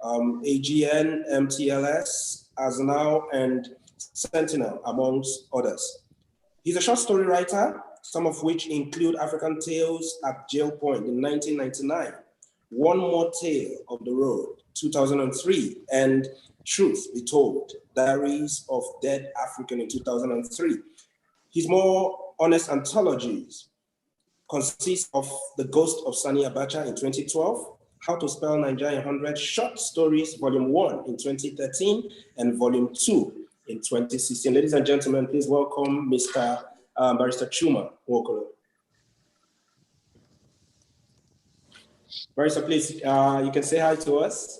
AGN, MTLS, Asnow, and Sentinel, amongst others. He's a short story writer, some of which include African Tales at Jail Point in 1999, One More Tale of the Road, 2003, and Truth Be Told, Diaries of Dead African in 2003. His more honest anthologies consist of The Ghost of Sani Abacha in 2012, How to Spell Nigeria in 100 Short Stories, Volume 1 in 2013, and Volume 2 in 2016. Ladies and gentlemen, please welcome Mr. Barrister Chuma Nwokolo. Barrister, please, you can say hi to us.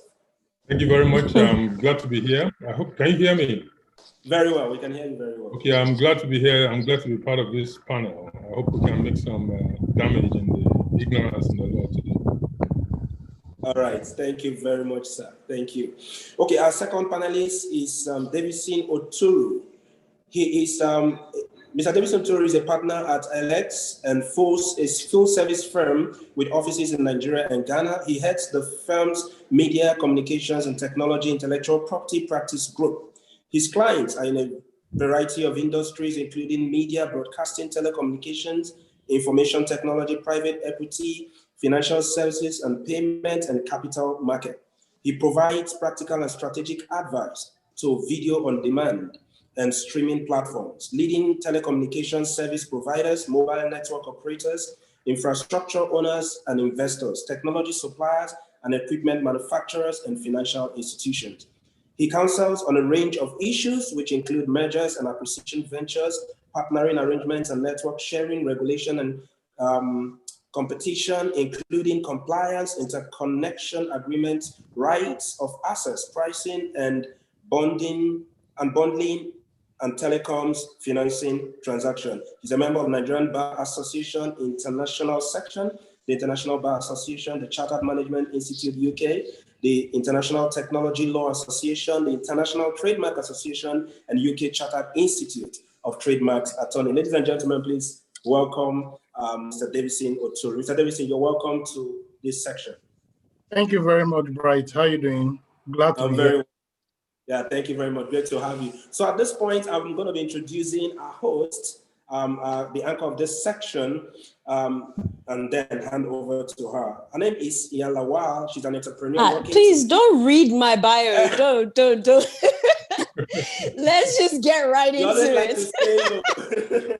Thank you very much. I'm glad to be here. Can you hear me? Very well, we can hear you very well. Okay, I'm glad to be here. I'm glad to be part of this panel. I hope we can make some damage in the ignorance in the law today. All right, thank you very much, sir. Thank you. Okay, our second panelist is Davidson Oturu. He is, Mr. Davidson Oturu is a partner at LX and Force, a full-service firm with offices in Nigeria and Ghana. He heads the firm's Media, Communications, and Technology Intellectual Property Practice Group. His clients are in a variety of industries, including media, broadcasting, telecommunications, information technology, private equity, financial services, and payment and capital market. He provides practical and strategic advice to video on demand and streaming platforms, leading telecommunications service providers, mobile network operators, infrastructure owners and investors, technology suppliers and equipment manufacturers, and financial institutions. He counsels on a range of issues, which include mergers and acquisition ventures, partnering arrangements and network sharing, regulation and competition, including compliance, interconnection agreements, rights of access, pricing, and bonding and bundling, and telecoms financing transaction. He's a member of Nigerian Bar Association International Section, the International Bar Association, the Chartered Management Institute UK, the International Technology Law Association, the International Trademark Association, and UK Chartered Institute of Trademarks Attorney. Ladies and gentlemen, please welcome Mr. Davidson Oturu. Mr. Davidson, you're welcome to this section. Thank you very much, Bright. How are you doing? Glad to be here. Yeah, thank you very much. Great to have you. So at this point, I'm going to be introducing our host, the anchor of this section, and then hand over to her. Her name is Ian Lawal. She's an entrepreneur. Please don't read my bio. don't. Let's just get right into it.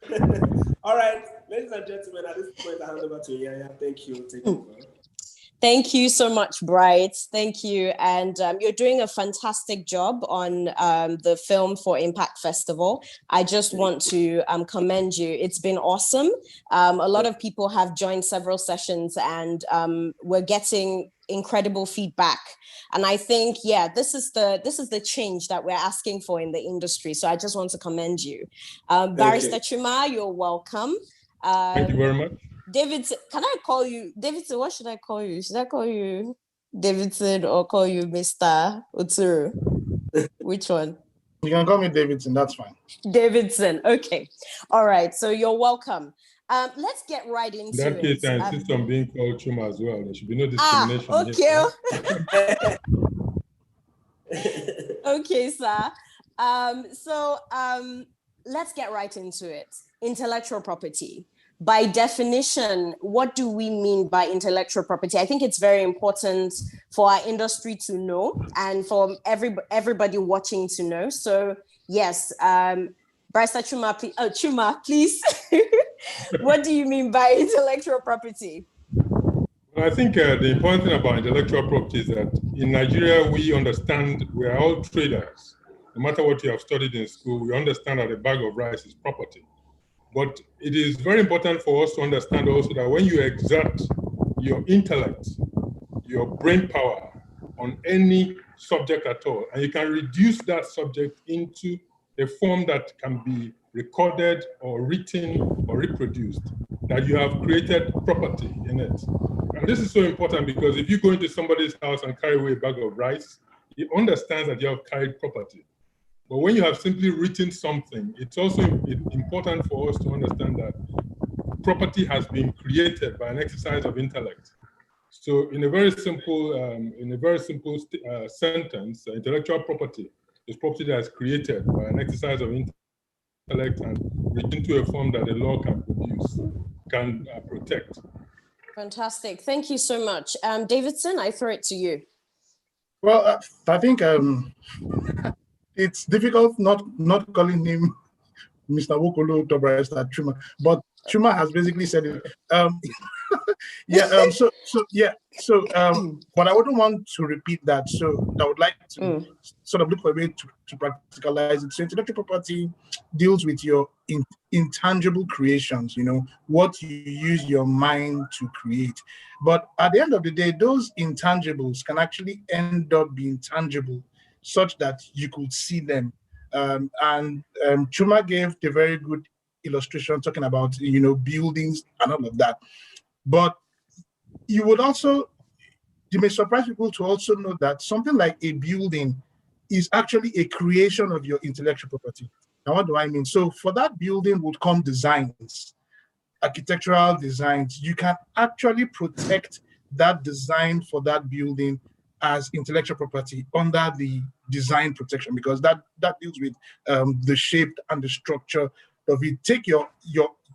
All right, ladies and gentlemen, at this point, I hand over to Ian. Thank you. Take over. Thank you so much, Bright. Thank you. And you're doing a fantastic job on the Film for Impact Festival. I just want to commend you. It's been awesome. A lot of people have joined several sessions and we're getting incredible feedback. And I think, yeah, this is the change that we're asking for in the industry. So I just want to commend you. Barrister Chuma, you're welcome. Thank you very much. Davidson, can I call you Davidson? What should I call you? Should I call you Davidson or call you Mr. Oturu? Which one? You can call me Davidson, that's fine. Davidson, okay. All right, so you're welcome. Let's get right into that it. Case, I insist on being called Chuma as well. There should be no discrimination. Okay. Okay, sir. Let's get right into it. Intellectual property. By definition, what do we mean by intellectual property? I think it's very important for our industry to know and for everybody watching to know. So yes, Barrister Chuma, please. What do you mean by intellectual property? Well, I think the important thing about intellectual property is that in Nigeria, we understand we are all traders. No matter what you have studied in school, we understand that a bag of rice is property. But it is very important for us to understand also that when you exert your intellect, your brain power on any subject at all, and you can reduce that subject into a form that can be recorded or written or reproduced, that you have created property in it. And this is so important because if you go into somebody's house and carry away a bag of rice, he understands that you have carried property. But when you have simply written something, it's also important for us to understand that property has been created by an exercise of intellect. So in a very simple, sentence, intellectual property is property that is created by an exercise of intellect and reached into a form that the law can produce, can protect. Fantastic. Thank you so much. Davidson, I throw it to you. Well, I think it's difficult not calling him Mr. Wokolo Tobarista Chuma, but Chuma has basically said it. But I wouldn't want to repeat that. So I would like to sort of look for a way to practicalize it. So intellectual property deals with your intangible creations, what you use your mind to create. But at the end of the day, those intangibles can actually end up being tangible such that you could see them. Chuma gave the very good illustration talking about, buildings and all of that. But you may surprise people to also know that something like a building is actually a creation of your intellectual property. Now, what do I mean? So for that building would come designs, architectural designs. You can actually protect that design for that building as intellectual property under the design protection, because that deals with the shape and the structure of it. Take your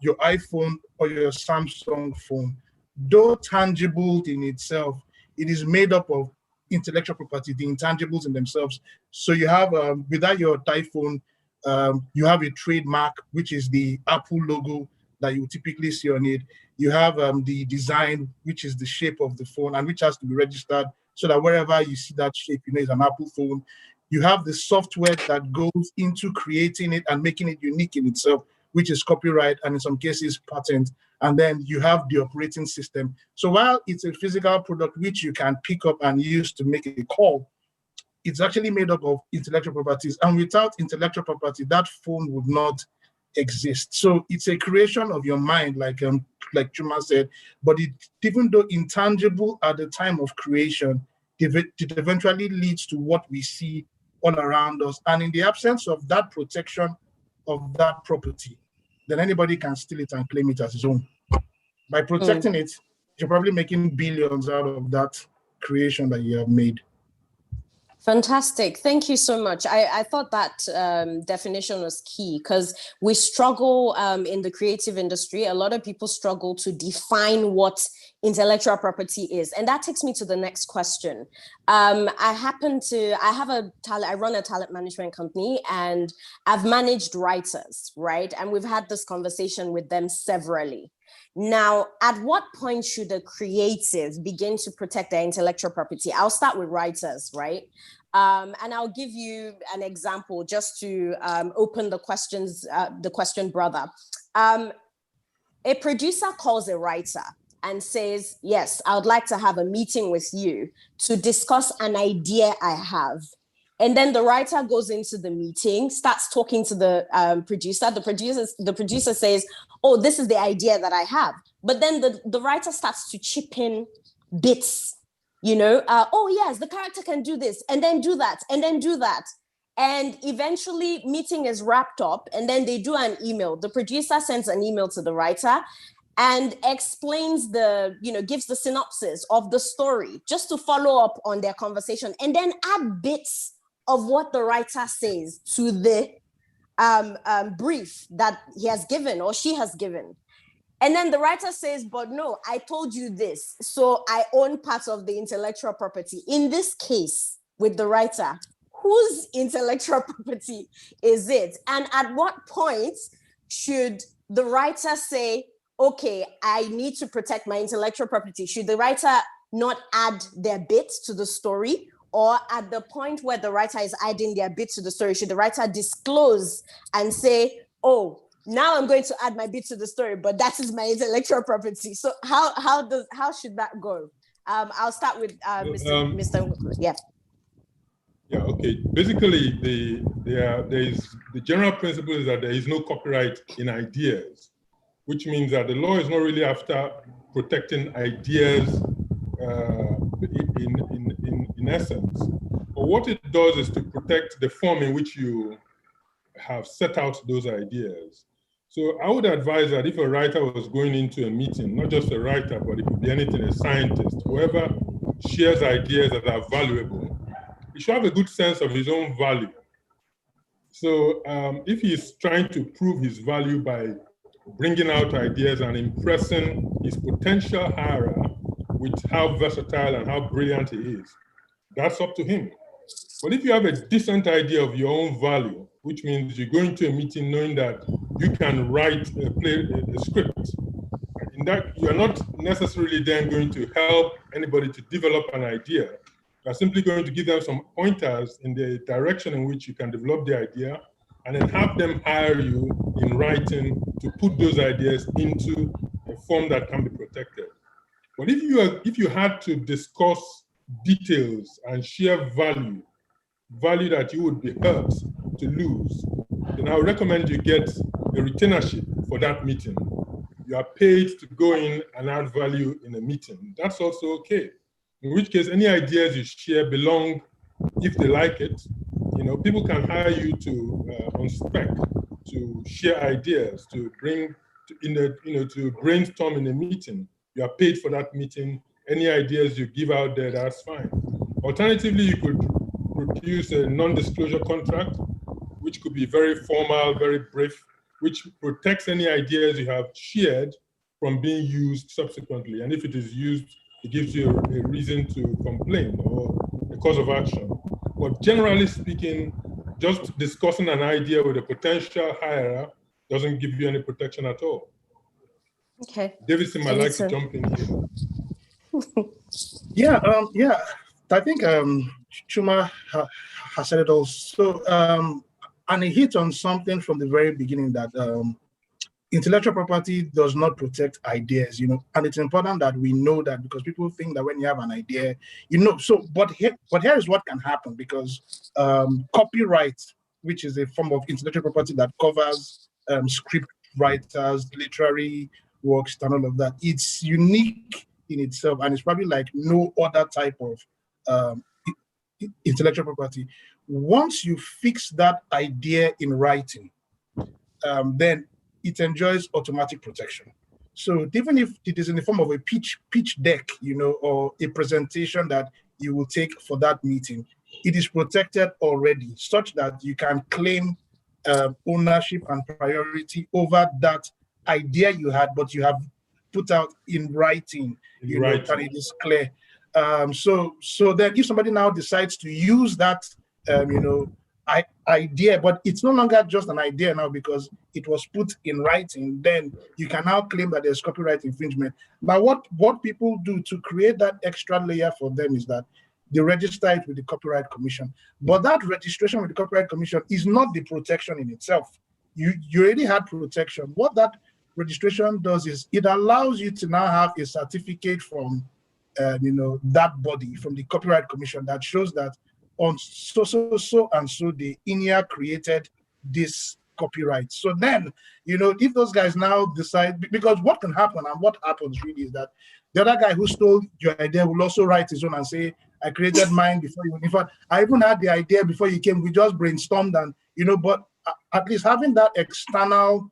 iPhone or your Samsung phone. Though tangible in itself, it is made up of intellectual property, the intangibles in themselves. So you have, without your iPhone, you have a trademark, which is the Apple logo that you typically see on it. You have the design, which is the shape of the phone, and which has to be registered so that wherever you see that shape, it's an Apple phone. You have the software that goes into creating it and making it unique in itself, which is copyright and in some cases patent. And then you have the operating system. So while it's a physical product which you can pick up and use to make a call, it's actually made up of intellectual properties. And without intellectual property, that phone would not exist. So it's a creation of your mind, like Chuma said, but even though intangible at the time of creation, it eventually leads to what we see all around us. And in the absence of that protection of that property, then anybody can steal it and claim it as his own. By protecting it, you're probably making billions out of that creation that you have made. Fantastic. Thank you so much. I thought that definition was key because we struggle in the creative industry. A lot of people struggle to define what intellectual property is. And that takes me to the next question. I run a talent management company and I've managed writers, right? And we've had this conversation with them severally. Now, at what point should a creative begin to protect their intellectual property? I'll start with writers, right? And I'll give you an example just to open the question, brother. A producer calls a writer and says, yes, I would like to have a meeting with you to discuss an idea I have. And then the writer goes into the meeting, starts talking to the producer. The producer says, oh, this is the idea that I have. But then the writer starts to chip in bits, oh, yes, the character can do this, and then do that, and then do that. And eventually meeting is wrapped up, and then they do an email. The producer sends an email to the writer and explains gives the synopsis of the story just to follow up on their conversation, and then add bits of what the writer says to the brief that he has given or she has given. And then the writer says, but no, I told you this, so I own part of the intellectual property. In this case, with the writer, whose intellectual property is it? And at what point should the writer say, okay, I need to protect my intellectual property? Should the writer not add their bit to the story? Or at the point where the writer is adding their bit to the story, should the writer disclose and say, oh, now I'm going to add my bit to the story, but that is my intellectual property. So how should that go? I'll start with Mr. Yeah. Yeah. Okay. Basically, the general principle is that there is no copyright in ideas, which means that the law is not really after protecting ideas in essence. But what it does is to protect the form in which you have set out those ideas. So I would advise that if a writer was going into a meeting, not just a writer, but it could be anything, a scientist, whoever shares ideas that are valuable, he should have a good sense of his own value. So if he's trying to prove his value by bringing out ideas and impressing his potential hirer with how versatile and how brilliant he is, that's up to him. But if you have a decent idea of your own value, which means you go into a meeting knowing that you can write a script, in that you are not necessarily then going to help anybody to develop an idea. You are simply going to give them some pointers in the direction in which you can develop the idea, and then have them hire you in writing to put those ideas into a form that can be protected. But if you had to discuss details and share value that you would be hurt to lose, then I would recommend you get a retainership for that meeting. You are paid to go in and add value in a meeting. That's also okay. In which case, any ideas you share belong, if they like it. You know, people can hire you to on spec to share ideas, to bring, to brainstorm in a meeting. You are paid for that meeting. Any ideas you give out there, that's fine. Alternatively, you could produce a non-disclosure contract, which could be very formal, very brief, which protects any ideas you have shared from being used subsequently. And if it is used, it gives you a reason to complain or a cause of action. But generally speaking, just discussing an idea with a potential hirer doesn't give you any protection at all. Okay. Davidson might like to jump in here. Yeah, I think Chuma has said it all. So, and he hit on something from the very beginning that intellectual property does not protect ideas, you know, and it's important that we know that, because people think that when you have an idea, you know, but here is what can happen, because copyright, which is a form of intellectual property that covers script writers, literary works, and all of that, it's unique in itself, and it's probably like no other type of intellectual property. Once you fix that idea in writing, then it enjoys automatic protection. So even if it is in the form of a pitch deck, you know, or a presentation that you will take for that meeting, it is protected already, such that you can claim ownership and priority over that idea you had, but you have put out in writing, you know, and it is clear. So then if somebody now decides to use that, you know, idea, but it's no longer just an idea now because it was put in writing, then you can now claim that there's copyright infringement. Now, what people do to create that extra layer for them is that they register it with the Copyright Commission. But that registration with the Copyright Commission is not the protection in itself. You already had protection. What that registration does is it allows you to now have a certificate from you know, that body, from the Copyright Commission, that shows that on so and so the INEA created this copyright. So then, you know, if those guys now decide, because what can happen and what happens really is that the other guy who stole your idea will also write his own and say, I created mine before you. In fact, I even had the idea before you came. We just brainstormed, and, you know, but at least having that external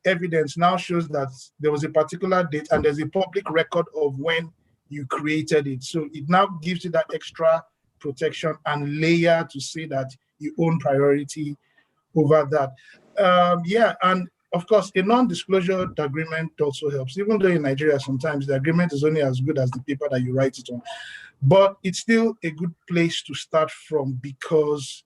evidence now shows that there was a particular date and there's a public record of when you created it. So it now gives you that extra protection and layer to say that you own priority over that. Yeah, and of course, a non-disclosure agreement also helps, even though in Nigeria, sometimes the agreement is only as good as the paper that you write it on. But it's still a good place to start from, because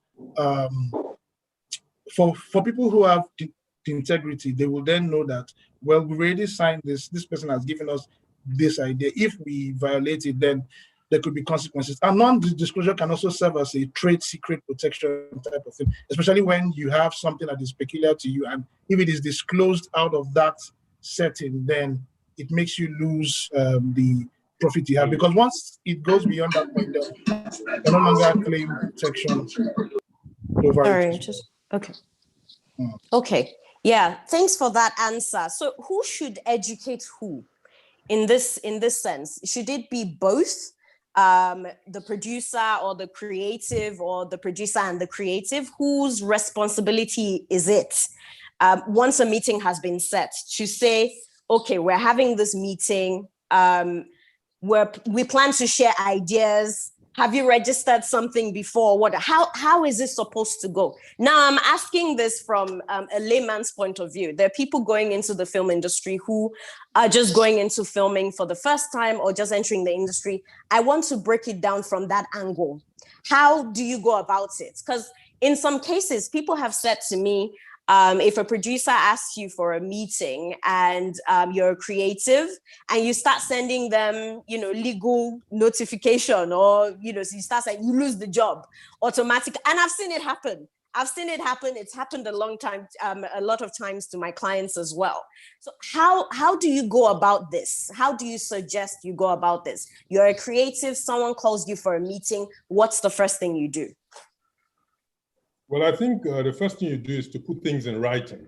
for people who have the integrity, they will then know that, well, we already signed this person has given us this idea. If we violate it, then there could be consequences. And non-disclosure can also serve as a trade secret protection type of thing, especially when you have something that is peculiar to you, and if it is disclosed out of that setting, then it makes you lose the profit you have, because once it goes beyond that point, you no longer claim protection over it. Okay. Okay. Yeah. Thanks for that answer. So, who should educate who in this sense? Should it be both the producer or the creative, or the producer and the creative? Whose responsibility is it? once a meeting has been set, to say, okay, we're having this meeting, we plan to share ideas. Have you registered something before? How is this supposed to go? Now, I'm asking this from a layman's point of view. There are people going into the film industry who are just going into filming for the first time or just entering the industry. I want to break it down from that angle. How do you go about it? Because in some cases, people have said to me, if a producer asks you for a meeting and you're a creative and you start sending them, legal notification, or, so you start saying you lose the job automatically. And I've seen it happen. It's happened a lot of times to my clients as well. So how do you go about this? How do you suggest you go about this? You're a creative, someone calls you for a meeting. What's the first thing you do? Well, I think the first thing you do is to put things in writing.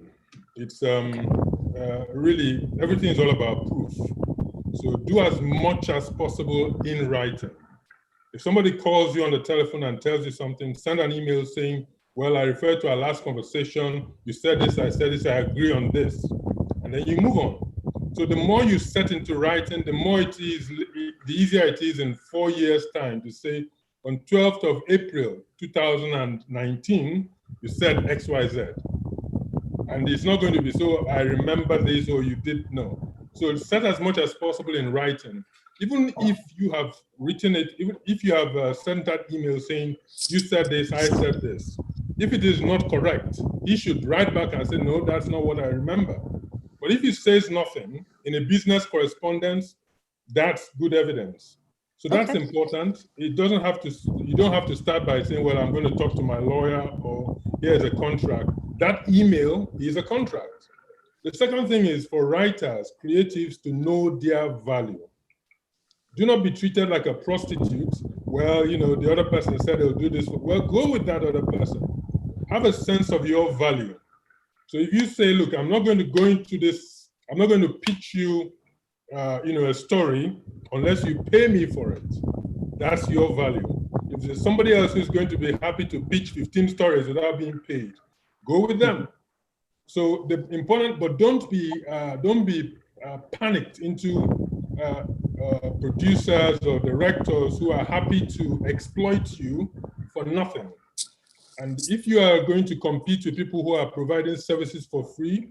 It's really, everything is all about proof. So do as much as possible in writing. If somebody calls you on the telephone and tells you something, send an email saying, well, I refer to our last conversation. You said this, I said this, I agree on this. And then you move on. So the more you set into writing, the more it is, the easier it is in 4 years' time to say, on 12th of April, 2019, you said XYZ. And it's not going to be so, I remember this or you did know. So set as much as possible in writing. Even if you have written it, even if you have sent that email saying, you said this, I said this. If it is not correct, he should write back and say, no, that's not what I remember. But if he says nothing in a business correspondence, that's good evidence. So that's important. It doesn't have to, you don't have to start by saying, well, I'm going to talk to my lawyer or here's a contract. That email is a contract. The second thing is for writers, creatives to know their value. Do not be treated like a prostitute. Well, the other person said they'll do this. Well, go with that other person. Have a sense of your value. So if you say, look, I'm not going to go into this, I'm not going to pitch you a story unless you pay me for it. That's your value. If there's somebody else who's going to be happy to pitch 15 stories without being paid, go with them. So the important, but don't be panicked into producers or directors who are happy to exploit you for nothing. And if you are going to compete with people who are providing services for free,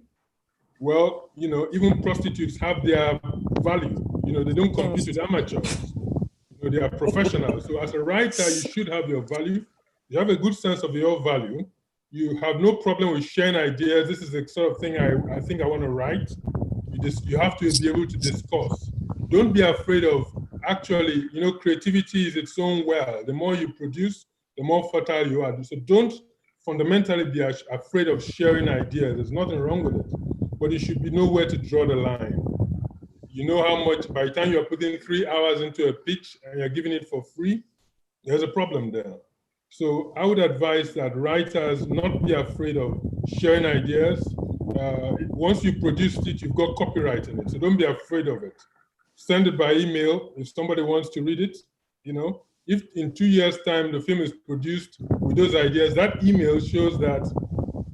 well, even prostitutes have their value. They don't compete with amateurs. They are professionals. So as a writer, you should have your value. You have a good sense of your value. You have no problem with sharing ideas. This is the sort of thing I think I want to write. You have to be able to discuss. Don't be afraid of, actually, creativity is its own well. The more you produce, the more fertile you are. So don't fundamentally be afraid of sharing ideas. There's nothing wrong with it. But you should know where to draw the line. You know how much, by the time you're putting 3 hours into a pitch and you're giving it for free, there's a problem there. So I would advise that writers not be afraid of sharing ideas. Once you produced it, you've got copyright in it. So don't be afraid of it. Send it by email if somebody wants to read it. If in 2 years' time the film is produced with those ideas, that email shows that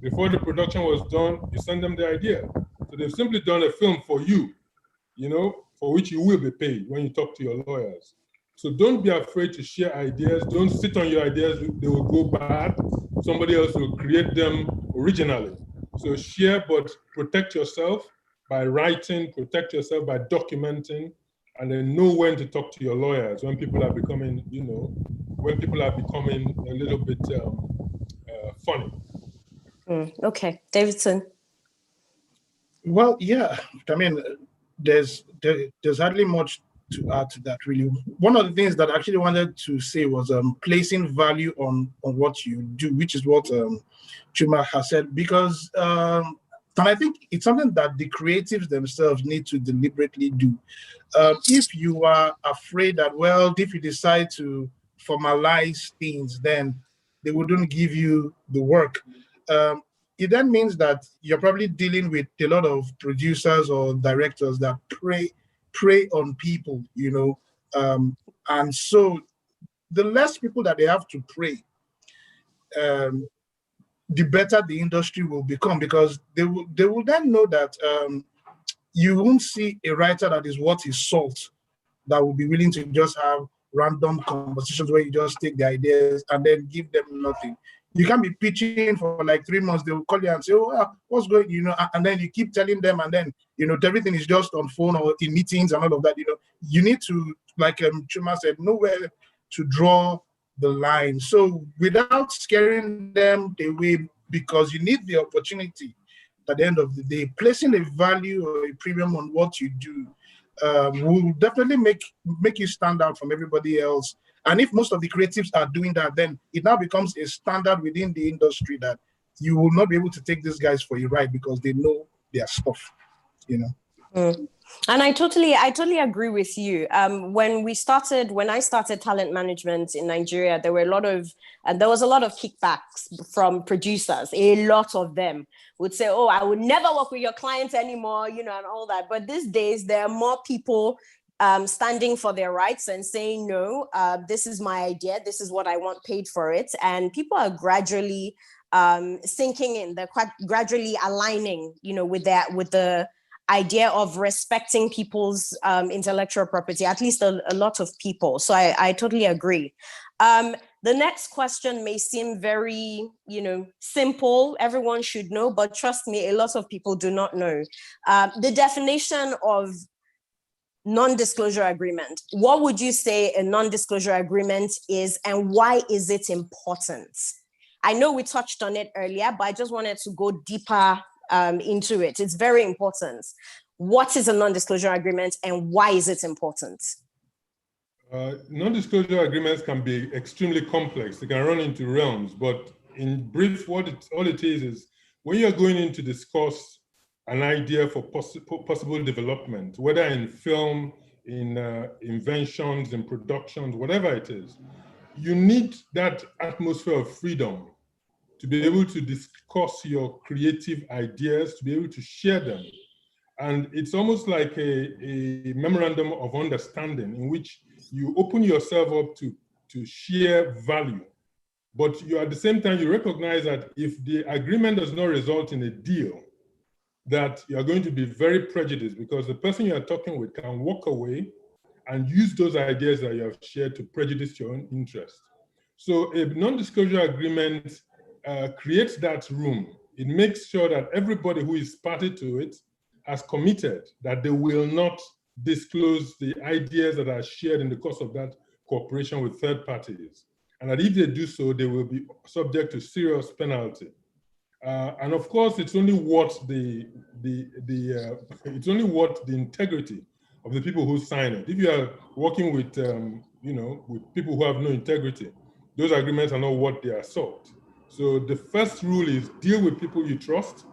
before the production was done, you send them the idea. So they've simply done a film for you, for which you will be paid when you talk to your lawyers. So don't be afraid to share ideas. Don't sit on your ideas. They will go bad. Somebody else will create them originally. So share, but protect yourself by writing, protect yourself by documenting, and then know when to talk to your lawyers when people are becoming, when people are becoming a little bit funny. Okay, Davidson. Well, yeah, I mean, there's hardly much to add to that, really. One of the things that I actually wanted to say was placing value on what you do, which is what Chuma has said, because and I think it's something that the creatives themselves need to deliberately do. If you are afraid that, well, if you decide to formalize things, then they wouldn't give you the work. It then means that you're probably dealing with a lot of producers or directors that prey on people, and so the less people that they have to prey, the better the industry will become, because they will then know that you won't see a writer that is worth his salt that will be willing to just have random conversations where you just take the ideas and then give them nothing. You can't be pitching for like 3 months. They will call you and say, "Oh, what's going?" And then you keep telling them, and then everything is just on phone or in meetings and all of that. You need to, like Chuma said, know where to draw the line. So without scaring them away, because you need the opportunity. At the end of the day, placing a value or a premium on what you do will definitely make you stand out from everybody else. And if most of the creatives are doing that, then it now becomes a standard within the industry that you will not be able to take these guys for a ride because they know their stuff, And I totally agree with you. When I started talent management in Nigeria, there was a lot of kickbacks from producers. A lot of them would say, "Oh, I would never work with your clients anymore," and all that. But these days, there are more people standing for their rights and saying, "No, this is my idea. This is what I want paid for it." And people are gradually sinking in. They're quite gradually aligning, with the idea of respecting people's intellectual property, at least a lot of people. So I totally agree. The next question may seem very, simple. Everyone should know, but trust me, a lot of people do not know. The definition of non-disclosure agreement. What would you say a non-disclosure agreement is, and why is it important? I know we touched on it earlier, but I just wanted to go deeper into it. It's very important. What is a non-disclosure agreement and why is it important? Non-disclosure agreements can be extremely complex. They can run into realms, but in brief, all it is when you're going in to discuss an idea for possible development, whether in film, in inventions, in productions, whatever it is, you need that atmosphere of freedom to be able to discuss your creative ideas, to be able to share them. And it's almost like a memorandum of understanding in which you open yourself up to share value. But you, at the same time, you recognize that if the agreement does not result in a deal, that you are going to be very prejudiced because the person you are talking with can walk away and use those ideas that you have shared to prejudice your own interest. So a non-disclosure agreement creates that room. It makes sure that everybody who is party to it has committed that they will not disclose the ideas that are shared in the course of that cooperation with third parties. And that if they do so, they will be subject to serious penalty. And of course, it's only what the integrity of the people who sign it. If you are working with with people who have no integrity, those agreements are not what they are sought. So the first rule is deal with people you trust.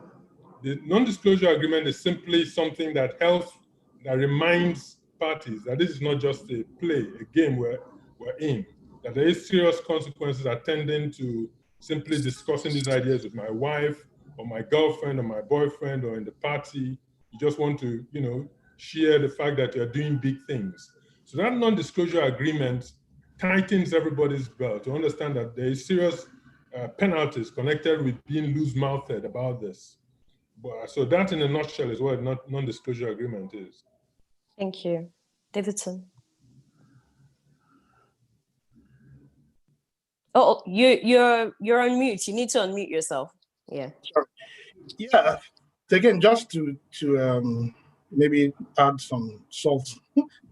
The non-disclosure agreement is simply something that helps, that reminds parties that this is not just a play, a game we're in, that there is serious consequences attending to simply discussing these ideas with my wife or my girlfriend or my boyfriend or in the party. You just want to, share the fact that you're doing big things. So that non-disclosure agreement tightens everybody's belt to understand that there is serious penalties connected with being loose-mouthed about this. So that in a nutshell is what a non-disclosure agreement is. Thank you. Davidson. Oh, you're on mute. You need to unmute yourself. Yeah. Sorry. Yeah. Again, just to maybe add some salt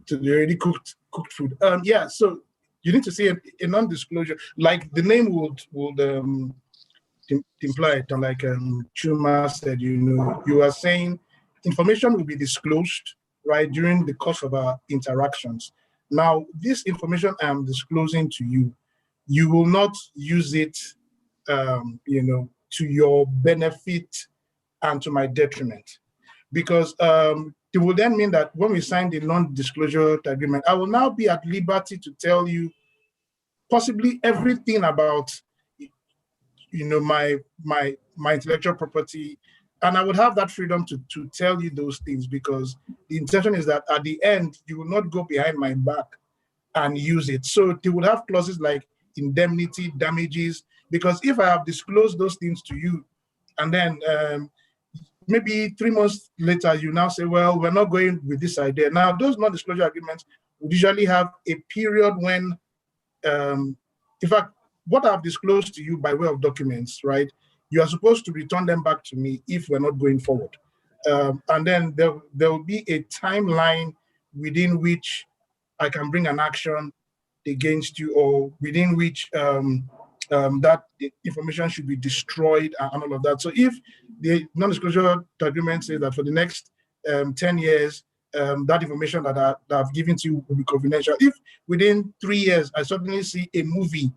to the already cooked food. Yeah. So you need to see a non-disclosure, like the name would imply it. And like Chuma said, you are saying information will be disclosed, right, during the course of our interactions. Now, this information I am disclosing to you, you will not use it, to your benefit and to my detriment, because it will then mean that when we sign the non-disclosure agreement, I will now be at liberty to tell you possibly everything about, my intellectual property, and I would have that freedom to tell you those things, because the intention is that at the end you will not go behind my back and use it. So they would have clauses like, indemnity, damages, because if I have disclosed those things to you, and then maybe 3 months later, you now say, well, we're not going with this idea. Now, those non-disclosure agreements would usually have a period when, in fact, what I've disclosed to you by way of documents, right, you are supposed to return them back to me if we're not going forward. And then there will be a timeline within which I can bring an action against you, or within which that information should be destroyed and all of that. So if the non-disclosure agreement says that for the next 10 years, that information that I've given to you will be confidential. If within 3 years I suddenly see a movie,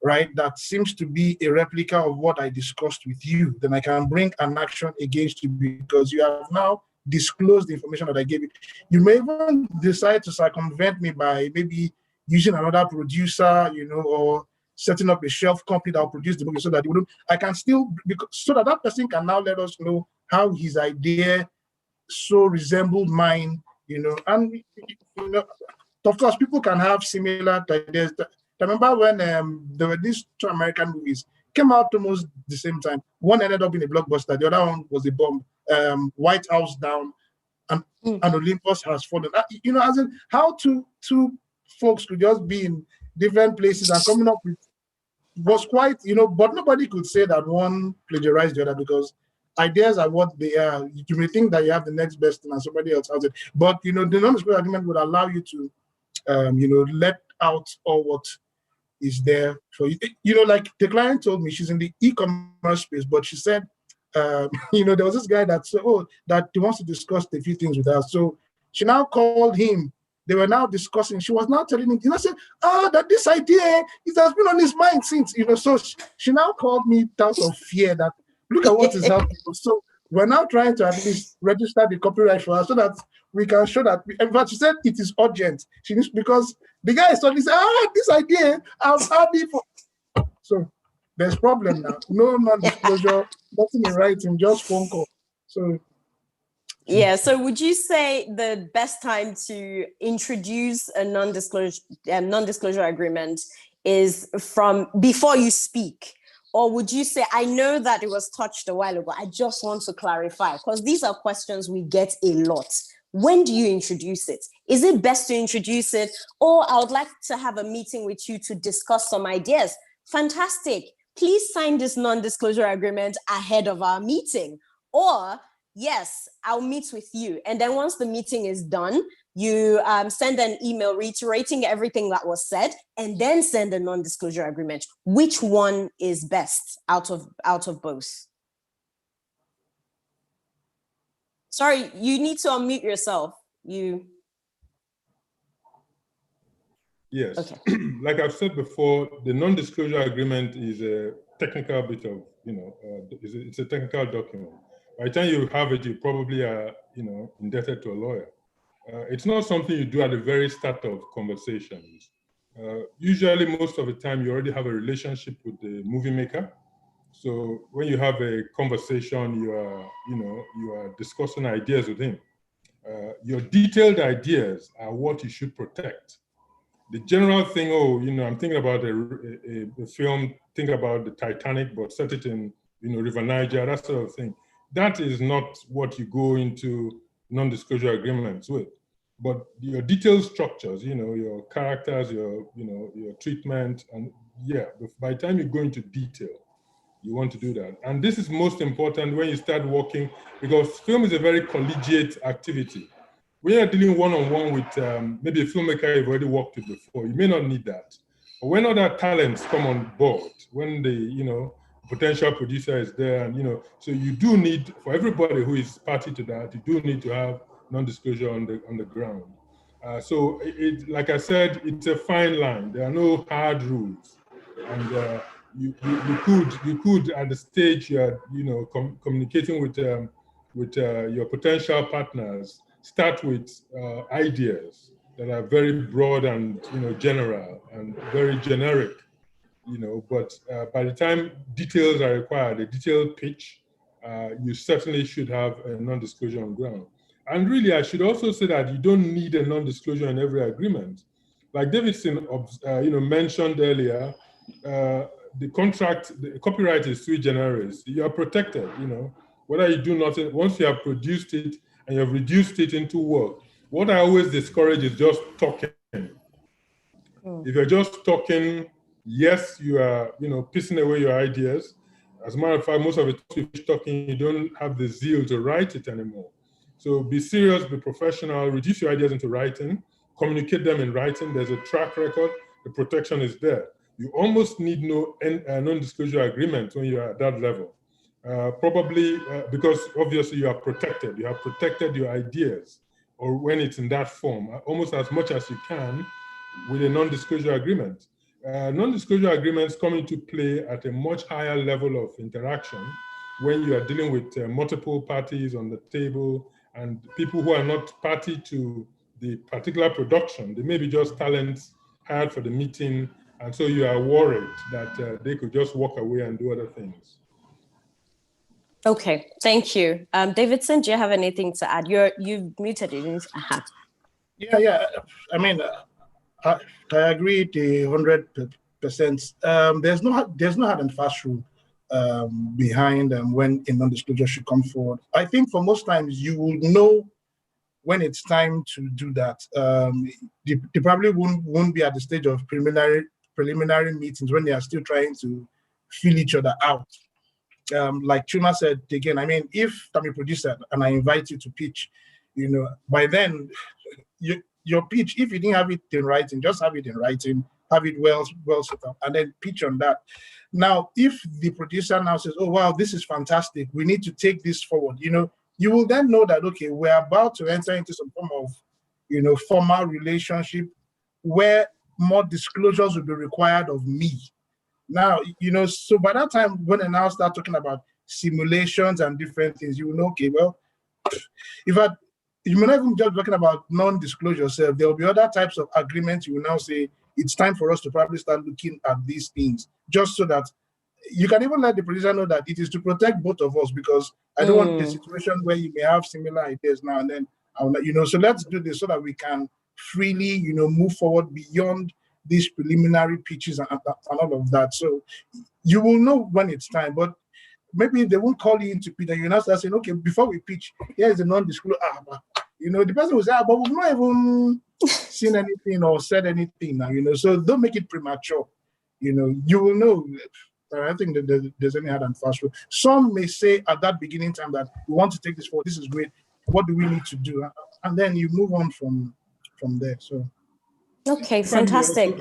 right, that seems to be a replica of what I discussed with you, then I can bring an action against you because you have now disclosed the information that I gave you. You may even decide to circumvent me by maybe using another producer, you know, or setting up a shelf company that will produce the movie so that I can still, so that that person can now let us know how his idea so resembled mine, you know. And, you know, of course, people can have similar ideas. I remember when there were these 2 American movies, came out almost the same time. One ended up in a blockbuster, the other one was a bomb. White House Down and Olympus Has Fallen. You know, as in how two folks could just be in different places and coming up with was quite, you know, but nobody could say that one plagiarized the other because ideas are what they are. You may think that you have the next best thing and somebody else has it. But, you know, the non-disclosure agreement would allow you to, you know, let out all what is there for you. You know, like the client told me, she's in the e-commerce space, but she said, you know, there was this guy that said, oh, that he wants to discuss a few things with us. So she now called him. They were now discussing. She was now telling him, you know, said, that this idea, it has been on his mind since, you know. So she now called me out of fear that look at what is happening. So we're now trying to at least register the copyright for her so that we can show that. In fact, she said it is urgent. She needs, because the guy suddenly said, this idea, I've had it for. So there's problem now. No non-disclosure, nothing in writing, just phone call. So. Yeah, so would you say the best time to introduce a non-disclosure agreement is from before you speak? Or would you say, I know that it was touched a while ago, I just want to clarify, because these are questions we get a lot. When do you introduce it? Is it best to introduce it? Or I would like to have a meeting with you to discuss some ideas. Fantastic. Please sign this non-disclosure agreement ahead of our meeting. Or yes, I'll meet with you. And then once the meeting is done, you send an email reiterating everything that was said, and then send a non-disclosure agreement. Which one is best out of both? Sorry, you need to unmute yourself. Yes, okay. Like I've said before, the non-disclosure agreement is a technical bit of, you know, it's a technical document. By the time you have it, you probably are, you know, indebted to a lawyer. It's not something you do at the very start of conversations. Usually, most of the time, you already have a relationship with the movie maker. So when you have a conversation, you are discussing ideas with him. Your detailed ideas are what you should protect. The general thing, I'm thinking about a film, think about the Titanic, but set it in, River Niger, that sort of thing. That is not what you go into non-disclosure agreements with. But your detailed structures, your characters, your treatment, and by the time you go into detail, you want to do that. And this is most important when you start working, because film is a very collegiate activity. When you're dealing one-on-one with maybe a filmmaker you've already worked with before, you may not need that. But when other talents come on board, when the potential producer is there, and so you do need, for everybody who is party to that, you do need to have non-disclosure on the ground. So like I said, it's a fine line. There are no hard rules, and you could at the stage you're communicating with your potential partners, start with ideas that are very broad and general and very generic, but by the time details are required, a detailed pitch, you certainly should have a non-disclosure on ground. And really, I should also say that you don't need a non-disclosure in every agreement. Like Davidson, mentioned earlier, the copyright is sui generis. You are protected, whether you do nothing. Once you have produced it and you have reduced it into work, what I always discourage is just talking. If you're just talking, yes, you are, pissing away your ideas. As a matter of fact, most of it, if you're talking, you don't have the zeal to write it anymore. So be serious, be professional, reduce your ideas into writing, communicate them in writing. There's a track record, the protection is there. You almost need no non-disclosure agreement when you're at that level. Probably because obviously you are protected. You have protected your ideas, or when it's in that form, almost as much as you can with a non-disclosure agreement. Non-disclosure agreements come into play at a much higher level of interaction when you are dealing with multiple parties on the table and people who are not party to the particular production. They may be just talents hired for the meeting, and so you are worried that they could just walk away and do other things. Okay, thank you. Davidson, do you have anything to add? You've muted it. Yeah. I mean, I agree to 100%. There's no hard and fast rule behind when a non-disclosure should come forward. I think for most times you will know when it's time to do that. They probably won't be at the stage of preliminary meetings when they are still trying to feel each other out. Like Chuma said again, I mean, if I'm a producer and I invite you to pitch, by then your pitch, if you didn't have it in writing, just have it in writing, have it well set up, and then pitch on that. Now, if the producer now says, oh, wow, this is fantastic, we need to take this forward, you will then know that, okay, we're about to enter into some form of, formal relationship where more disclosures will be required of me. Now, so by that time, when I now start talking about simulations and different things, you will know, okay, well, you may not even just talking about non-disclosure, so there will be other types of agreements. You will now say, it's time for us to probably start looking at these things, just so that you can even let the producer know that it is to protect both of us, because I don't want the situation where you may have similar ideas now and then, so let's do this so that we can freely, move forward beyond these preliminary pitches and all of that. So you will know when it's time, but maybe they won't call you into pitch and you now start saying, okay, before we pitch, here is a non-disclosure. The person will say, but we've not even seen anything or said anything now, so don't make it premature. You will know. I don't think that there's any hard and fast rule. Some may say at that beginning time that we want to take this forward, this is great, what do we need to do? And then you move on from there. So okay, fantastic.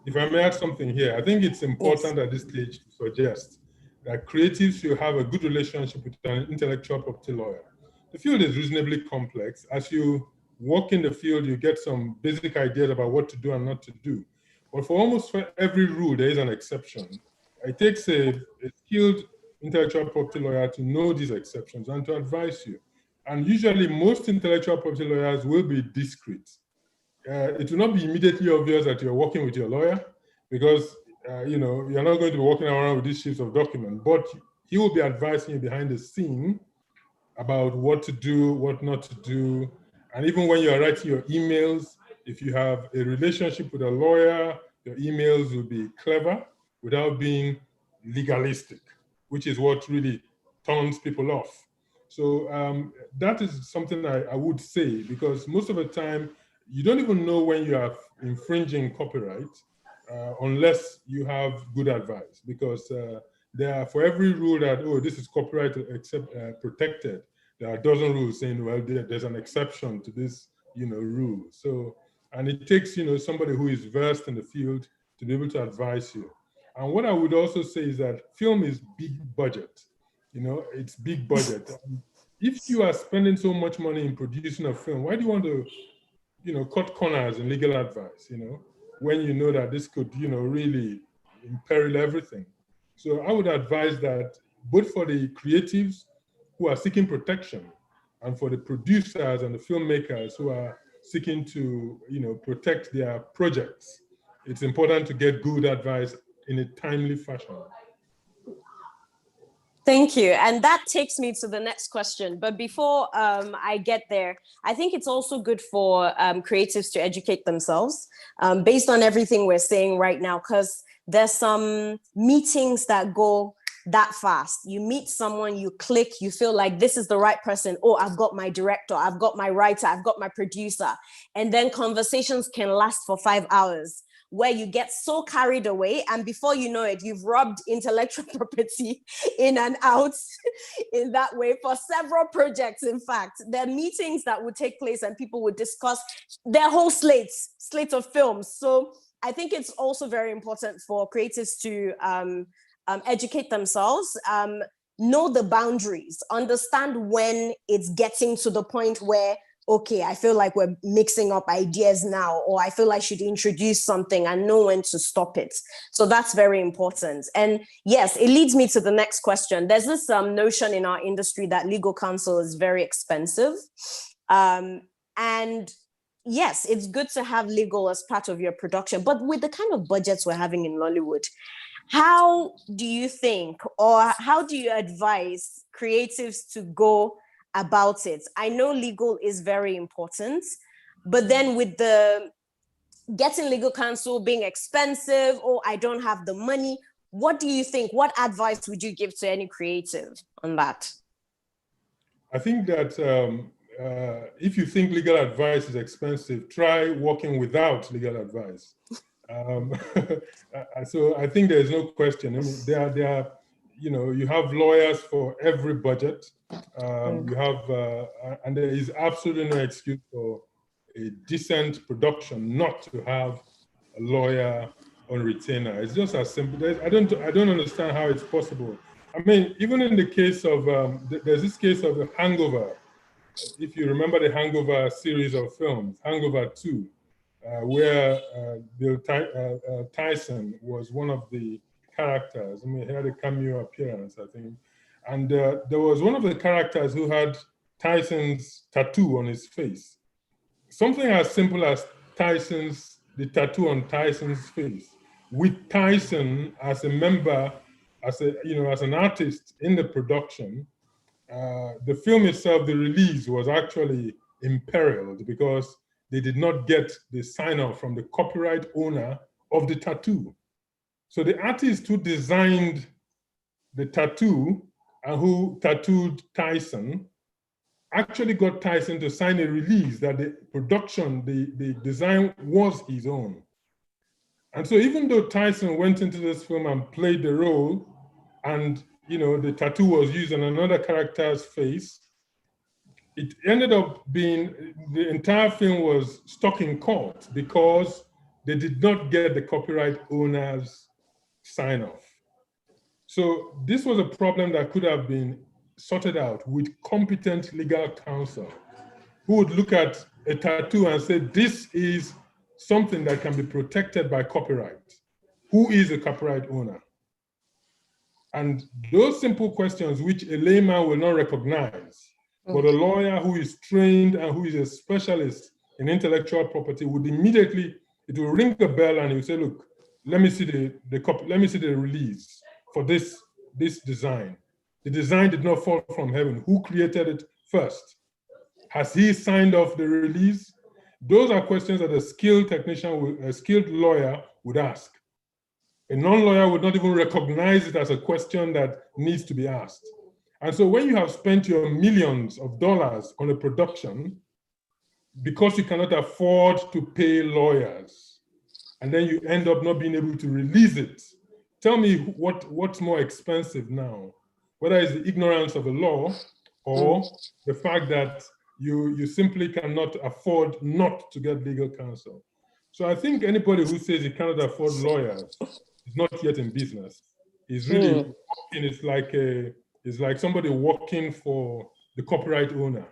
If I may add something here, I think it's important at this stage to suggest that creatives should have a good relationship with an intellectual property lawyer. The field is reasonably complex. As you walk in the field, you get some basic ideas about what to do and not to do. But for almost every rule, there is an exception. It takes a skilled intellectual property lawyer to know these exceptions and to advise you. And usually most intellectual property lawyers will be discreet. It will not be immediately obvious that you're working with your lawyer, because you're not going to be walking around with these sheets of documents, but he will be advising you behind the scene about what to do, what not to do. And even when you're writing your emails, if you have a relationship with a lawyer, your emails will be clever without being legalistic, which is what really turns people off. So that is something I would say, because most of the time, you don't even know when you are infringing copyright unless you have good advice, because there are, for every rule that, oh, this is copyright protected, there are a dozen rules saying, well, there's an exception to this, rule. So, and it takes, somebody who is versed in the field to be able to advise you. And what I would also say is that film is big budget. It's big budget. If you are spending so much money in producing a film, why do you want to, cut corners in legal advice, when you know that this could, really imperil everything? So I would advise that both for the creatives who are seeking protection and for the producers and the filmmakers who are seeking to, protect their projects, it's important to get good advice in a timely fashion. Thank you. And that takes me to the next question. But before I get there, I think it's also good for creatives to educate themselves based on everything we're saying right now, because there's some meetings that go that fast. You meet someone, you click, you feel like this is the right person. Oh, I've got my director, I've got my writer, I've got my producer. And then conversations can last for 5 hours, where you get so carried away, and before you know it, you've robbed intellectual property in and out in that way for several projects. In fact, there are meetings that would take place and people would discuss their whole slate of films. So I think it's also very important for creatives to educate themselves, know the boundaries, understand when it's getting to the point where, okay, I feel like we're mixing up ideas now, or I feel I should introduce something, and know when to stop it. So that's very important. And yes, it leads me to the next question. There's this notion in our industry that legal counsel is very expensive. And yes, it's good to have legal as part of your production, but with the kind of budgets we're having in Lollywood, how do you think, or how do you advise creatives to go about it? I know legal is very important, but then with the getting legal counsel being expensive, or I don't have the money, what do you think? What advice would you give to any creative on that? I think that if you think legal advice is expensive, try working without legal advice. So I think there's no question. I mean, there are, you know, you have lawyers for every budget. You have, and there is absolutely no excuse for a decent production not to have a lawyer on retainer. It's just as simple. I don't understand how it's possible. I mean, even in the case of, there's this case of The Hangover. If you remember the Hangover series of films, Hangover 2, where Bill Tyson was one of the characters. I mean, he had a cameo appearance, I think. And there was one of the characters who had Tyson's tattoo on his face. Something as simple as the tattoo on Tyson's face, with Tyson as a member, as an artist in the production. The film itself, the release, was actually imperiled because they did not get the sign-off from the copyright owner of the tattoo. So the artist who designed the tattoo and who tattooed Tyson actually got Tyson to sign a release that the production, the design was his own. And so even though Tyson went into this film and played the role, and the tattoo was used on another character's face, it ended up being, the entire film was stuck in court because they did not get the copyright owner's sign off. So this was a problem that could have been sorted out with competent legal counsel who would look at a tattoo and say, this is something that can be protected by copyright. Who is the copyright owner? And those simple questions, which a layman will not recognize, but a lawyer who is trained and who is a specialist in intellectual property would immediately, it will ring a bell and he will say, look, let me see the release for this design. The design did not fall from heaven. Who created it first? Has he signed off the release? Those are questions that a skilled technician, a skilled lawyer would ask. A non-lawyer would not even recognize it as a question that needs to be asked. And so when you have spent your millions of dollars on a production, because you cannot afford to pay lawyers, and then you end up not being able to release it, tell me what's more expensive now, whether it's the ignorance of the law or the fact that you simply cannot afford not to get legal counsel. So I think anybody who says he cannot afford lawyers is not yet in business. He's really, it's like somebody working for the copyright owner.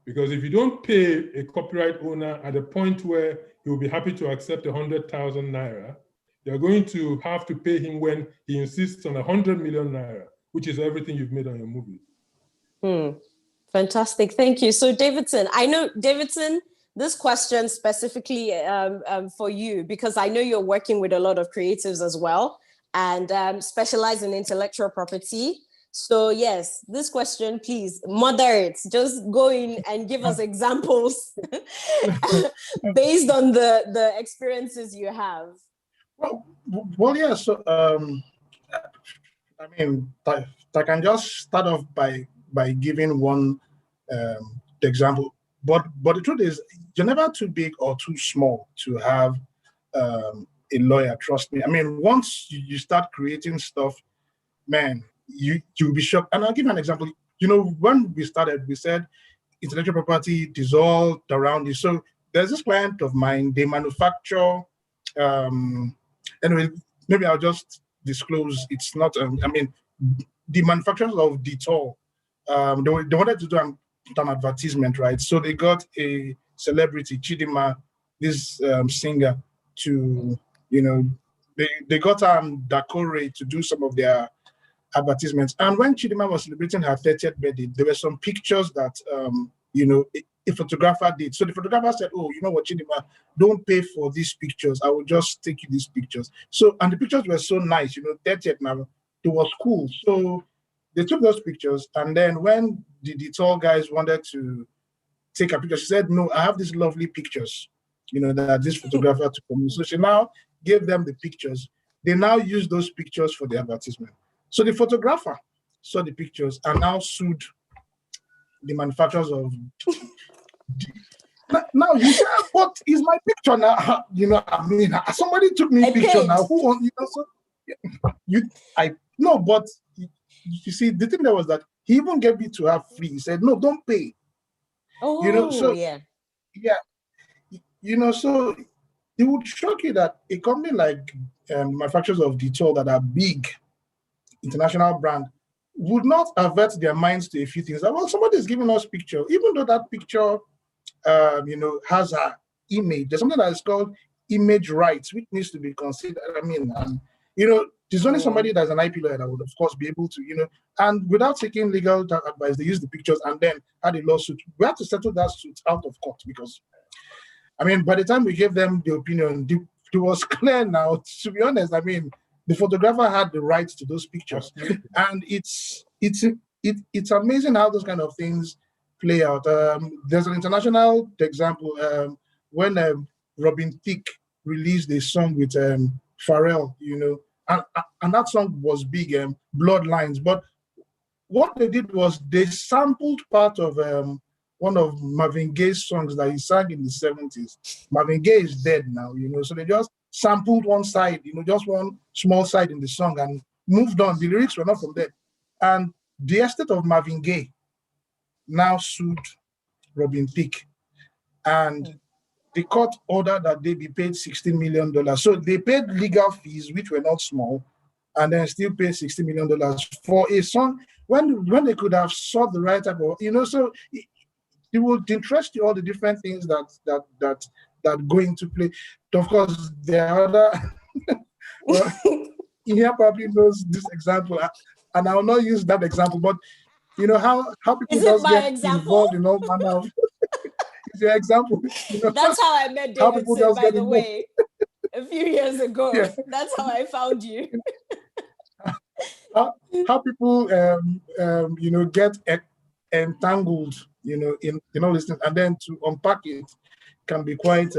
Because if you don't pay a copyright owner at a point where he will be happy to accept 100,000 naira, you're going to have to pay him when he insists on 100 million naira, which is everything you've made on your movie. Fantastic, thank you. So Davidson, I know, Davidson, this question specifically for you, because I know you're working with a lot of creatives as well and specialize in intellectual property. So yes, this question, please, moderate. Just go in and give us examples based on the experiences you have. Well, yeah. So, I mean, I can just start off by giving one example. But the truth is, you're never too big or too small to have a lawyer. Trust me. I mean, once you start creating stuff, man, you'll be shocked. And I'll give you an example. You know, when we started, we said intellectual property dissolved around it. So there's this client of mine. They manufacture. Anyway, maybe I'll just disclose. It's not. I mean, the manufacturers of Dettol. They wanted to do an advertisement, right? So they got a celebrity, Chidima, this singer, to, you know, they got Dakore to do some of their advertisements. And when Chidima was celebrating her 30th birthday, there were some pictures that, you know, a photographer did. So the photographer said, oh, you know what, Chidima, don't pay for these pictures. I will just take you these pictures. So, and the pictures were so nice, you know, 30th now, it was cool. So they took those pictures. And then when the tall guys wanted to take a picture, she said, no, I have these lovely pictures, you know, that this photographer took for me. So she now gave them the pictures. They now use those pictures for the advertisement. So the photographer saw the pictures and now sued the manufacturers of. Now you say, what is my picture now? You know, I mean, somebody took me a picture paid. Now. Who on? You know, so no, but you see, the thing that was that he even gave me to have free. He said, no, don't pay. Oh, you know, so yeah, you know, so it would shock you that a company like manufacturers of Dettol that are big international brand would not avert their minds to a few things. Well, somebody is giving us picture, even though that picture, you know, has an image. There's something that is called image rights, which needs to be considered. I mean, you know, there's only somebody that's an IP lawyer that would, of course, be able to, you know, and without taking legal advice, they use the pictures and then had a lawsuit. We had to settle that suit out of court because, I mean, by the time we gave them the opinion, it was clear now. To be honest, I mean, the photographer had the rights to those pictures, and it's amazing how those kind of things play out. There's an international example when Robin Thicke released a song with Pharrell, you know, and that song was big, Bloodlines. But what they did was they sampled part of one of Marvin Gaye's songs that he sang in the 70s. Marvin Gaye is dead now, you know, so they just sampled one side, you know, just one small side in the song and moved on. The lyrics were not from there. And the estate of Marvin Gaye now sued Robin Thicke. And the court ordered that they be paid $16 million. So they paid legal fees, which were not small, and then still paid $60 million for a song when they could have sought the right type of, you know, so it would interest you all the different things that go into play. Of course, there are other, well, Inya probably knows this example, and I will not use that example, but you know how people just get involved in all manner of it's your example. You know, that's how I met Davidson, by the way, a few years ago. Yeah. That's how I found you. how people you know, get entangled, you know, in all these things, and then to unpack it can be quite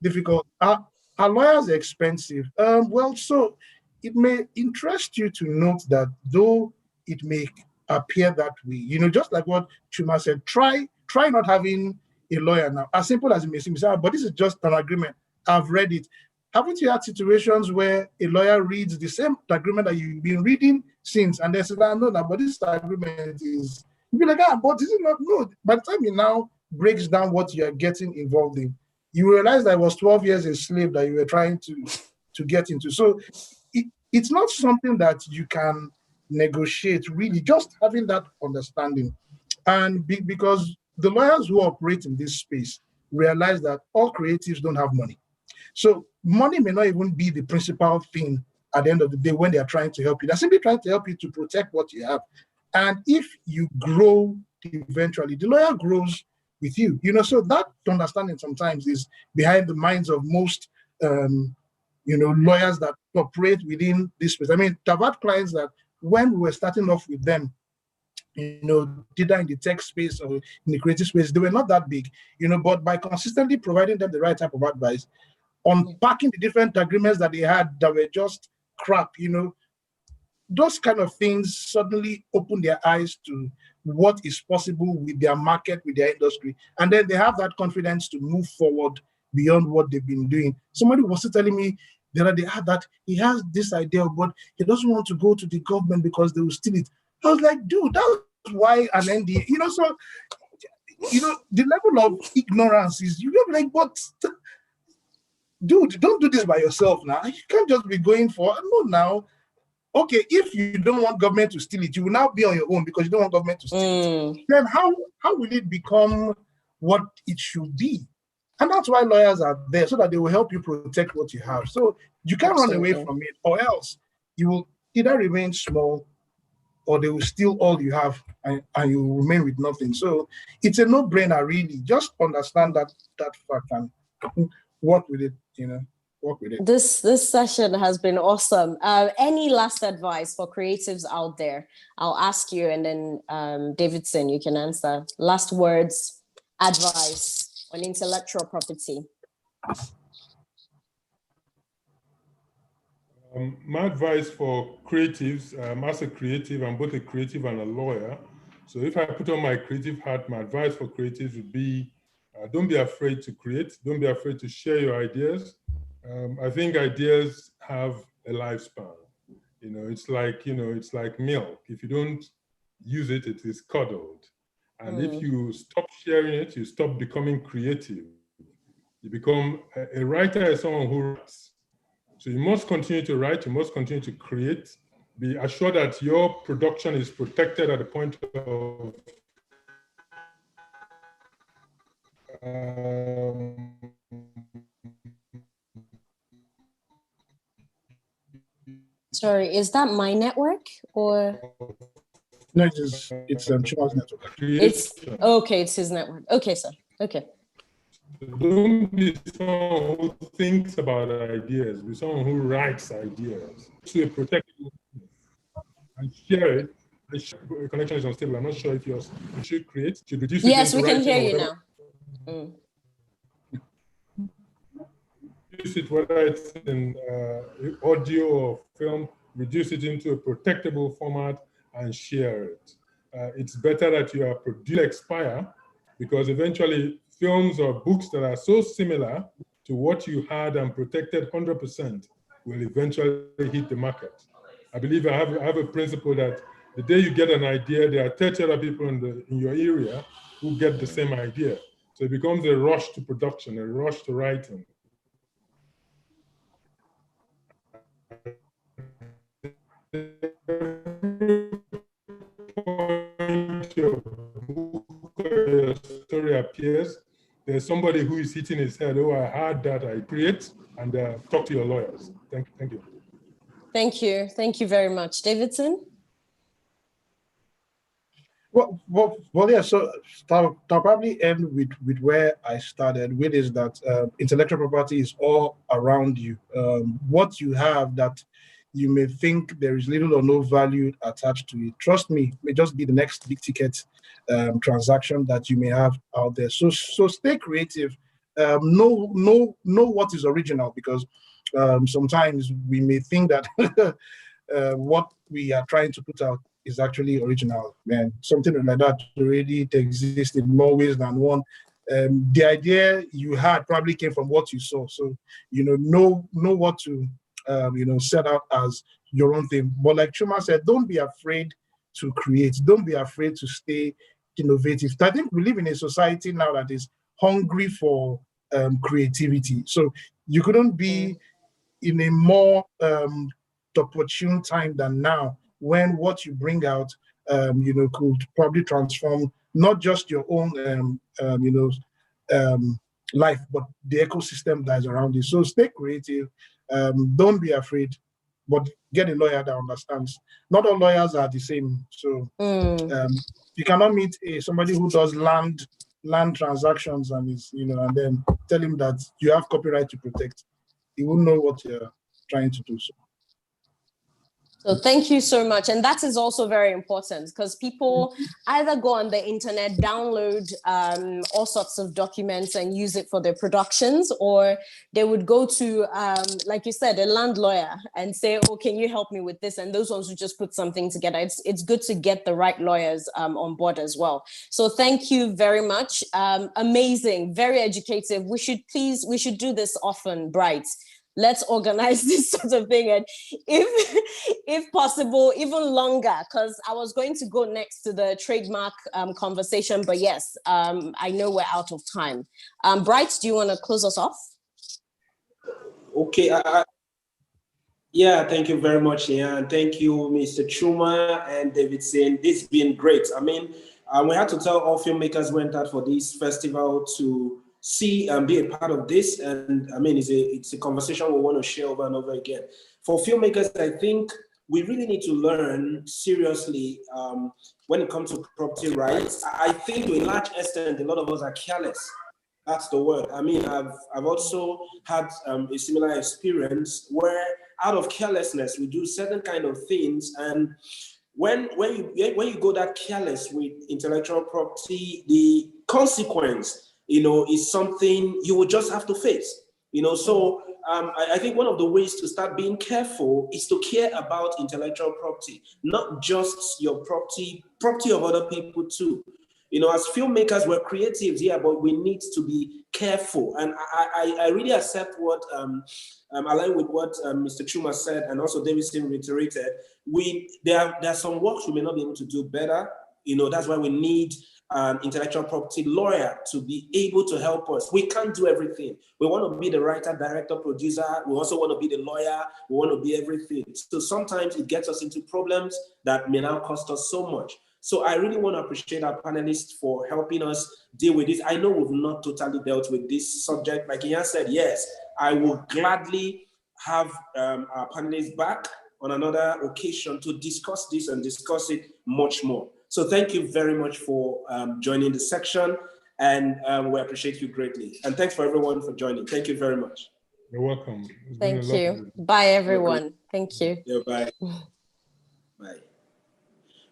difficult. Are lawyers expensive? Well, so it may interest you to note that though it may appear that way, you know, just like what Chuma said, try not having a lawyer now. As simple as it may seem, but this is just an agreement. I've read it. Haven't you had situations where a lawyer reads the same agreement that you've been reading since, and they say, I know that, but this agreement is, you'll be like, but this is not good. By the time it now breaks down what you're getting involved in, you realize that it was 12 years a slave that you were trying to get into. So it's not something that you can negotiate, really, just having that understanding. And because the lawyers who operate in this space realize that all creatives don't have money. So money may not even be the principal thing at the end of the day when they are trying to help you. They're simply trying to help you to protect what you have. And if you grow eventually, the lawyer grows with you. You know, so that understanding sometimes is behind the minds of most, you know, lawyers that operate within this space. I mean, I've had clients that when we were starting off with them, either in the tech space or in the creative space, they were not that big, but by consistently providing them the right type of advice, unpacking the different agreements that they had that were just crap, those kind of things suddenly open their eyes to what is possible with their market, with their industry. And then they have that confidence to move forward beyond what they've been doing. Somebody was telling me the other day that he has this idea, but he doesn't want to go to the government because they will steal it. I was like, dude, that's why an NDA, so, the level of ignorance is, you're like, what? Dude, don't do this by yourself now. You can't just be going for, no, now. Okay, if you don't want government to steal it, you will now be on your own because you don't want government to steal it. Then how will it become what it should be? And that's why lawyers are there, so that they will help you protect what you have. So you can't run away from it, or else you will either remain small or they will steal all you have and you will remain with nothing. So it's a no-brainer, really. Just understand that fact and work with it, work with it. This session has been awesome. Any last advice for creatives out there? I'll ask you, and then Davidson, you can answer. Last words, advice on intellectual property. My advice for creatives, as a creative, I'm both a creative and a lawyer. So if I put on my creative hat, my advice for creatives would be, don't be afraid to create. Don't be afraid to share your ideas. I think ideas have a lifespan. It's like milk. If you don't use it, it is curdled. And if you stop sharing it, you stop becoming creative. You become a writer is someone who writes. So you must continue to write, you must continue to create. Be assured that your production is protected at the point of Sorry, is that my network or? No, it's Chima's network. It's okay. It's his network. Okay, sir. Okay. Don't be someone who thinks about ideas. Be someone who writes ideas. To protect it and share it. The connection is unstable. I'm not sure if you should create. Should reduce it. Yes, we can hear you now. Use it, whether it's in audio or film, reduce it into a protectable format and share it. It's better that you are produced expire, because eventually films or books that are so similar to what you had and protected 100% will eventually hit the market. I believe I have a principle that the day you get an idea, there are 30 other people in your area who get the same idea. So it becomes a rush to production, a rush to writing. Your story appears, there's somebody who is hitting his head, oh, I heard that, I create, and talk to your lawyers. Thank you. Thank you. Thank you very much. Davidson? Well, yeah, so I'll probably end with where I started, which is that intellectual property is all around you. What you have that you may think there is little or no value attached to it, trust me, may just be the next big ticket transaction that you may have out there. So stay creative. Know what is original, because sometimes we may think that what we are trying to put out is actually original. Man, something like that already exists in more ways than one. The idea you had probably came from what you saw. So know what to set out as your own thing. But like Chuma said, don't be afraid to create. Don't be afraid to stay innovative. I think we live in a society now that is hungry for creativity. So you couldn't be in a more opportune time than now, when what you bring out, could probably transform not just your own, life, but the ecosystem that is around you. So stay creative. Don't be afraid, but get a lawyer that understands. Not all lawyers are the same. So you cannot meet somebody who does land transactions and is, and then tell him that you have copyright to protect. He won't know what you're trying to do. So. So thank you so much. And that is also very important because people either go on the internet, download all sorts of documents and use it for their productions, or they would go to, like you said, a land lawyer and say, oh, can you help me with this? And those ones who just put something together. It's good to get the right lawyers on board as well. So thank you very much. Amazing, very educative. We should do this often, Bright. Let's organize this sort of thing, and if possible even longer, because I was going to go next to the trademark conversation, but yes, I know we're out of time. Bright, do you want to close us off? Okay, yeah, thank you very much, Ian. Thank you, Mr. Chuma and Davidson. This has been great. I mean, we had to tell all filmmakers went out for this festival to see and be a part of this. And I mean, it's a conversation we want to share over and over again. For filmmakers, I think we really need to learn seriously when it comes to property rights. I think to a large extent, a lot of us are careless. That's the word. I mean, I've also had a similar experience where out of carelessness, we do certain kind of things. And when you go that careless with intellectual property, the consequence, is something you will just have to face. So I think one of the ways to start being careful is to care about intellectual property, not just your property of other people too. As filmmakers, we're creatives, yeah, but we need to be careful. And I really accept what, align with what Mr. Chuma said, and also Davidson reiterated. There are some works we may not be able to do better. That's why we need an intellectual property lawyer to be able to help us. We can't do everything. We want to be the writer, director, producer. We also want to be the lawyer. We want to be everything. So sometimes it gets us into problems that may now cost us so much. So I really want to appreciate our panelists for helping us deal with this. I know we've not totally dealt with this subject. Like Ian said, yes, I will gladly have our panelists back on another occasion to discuss this and discuss it much more. So thank you very much for joining the section, and we appreciate you greatly. And thanks for everyone for joining. Thank you very much. You're welcome. Thank you. Bye, everyone. Thank you. Yeah, bye. Bye.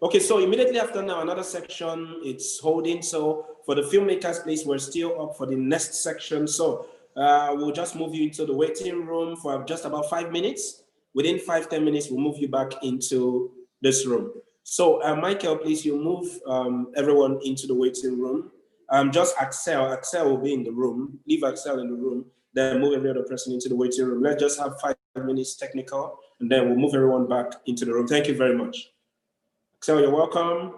Okay, so immediately after now, another section, it's holding. So for the filmmakers, please, we're still up for the next section. So we'll just move you into the waiting room for just about 5 minutes. Within 5-10 minutes, we'll move you back into this room. So Michael, please, you move everyone into the waiting room. Just Axel will be in the room. Leave Axel in the room, then move every other person into the waiting room. Let's just have 5 minutes technical, and then we'll move everyone back into the room. Thank you very much. Axel, you're welcome.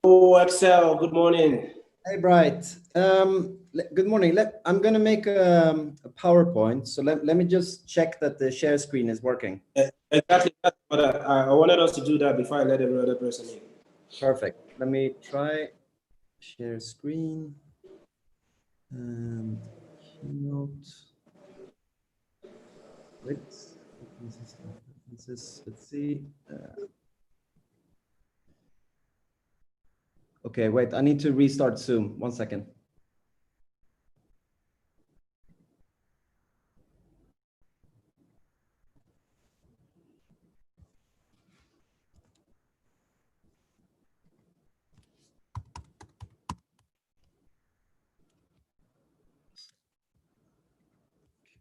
Axel, good morning. Hey, Bright. Good morning. I'm going to make a PowerPoint. So let me just check that the share screen is working. Exactly. I wanted us to do that before I let every other person in. Perfect. Let me try share screen. Keynote. Wait. Let's see. Okay, wait. I need to restart Zoom. 1 second.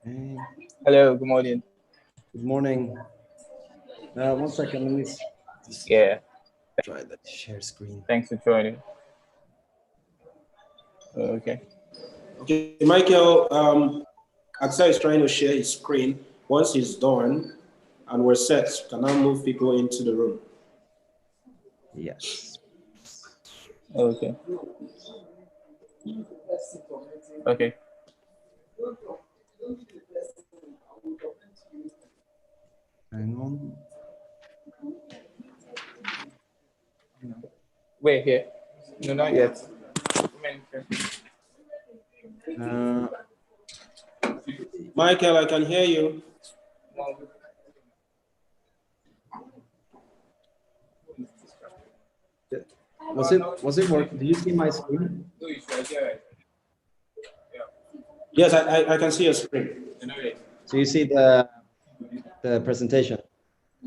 Okay. Hello, good morning. Good morning. 1 second. Let me try that share screen. Thanks for joining. Okay. Okay, Michael, Axel is trying to share his screen. Once he's done and we're set, can now move people into the room. Yes. Okay. Okay. Hang on. Wait here. No, not yet. Michael, I can hear you. Was it working? Do you see my screen? Yes, I can see your screen. So you see the presentation?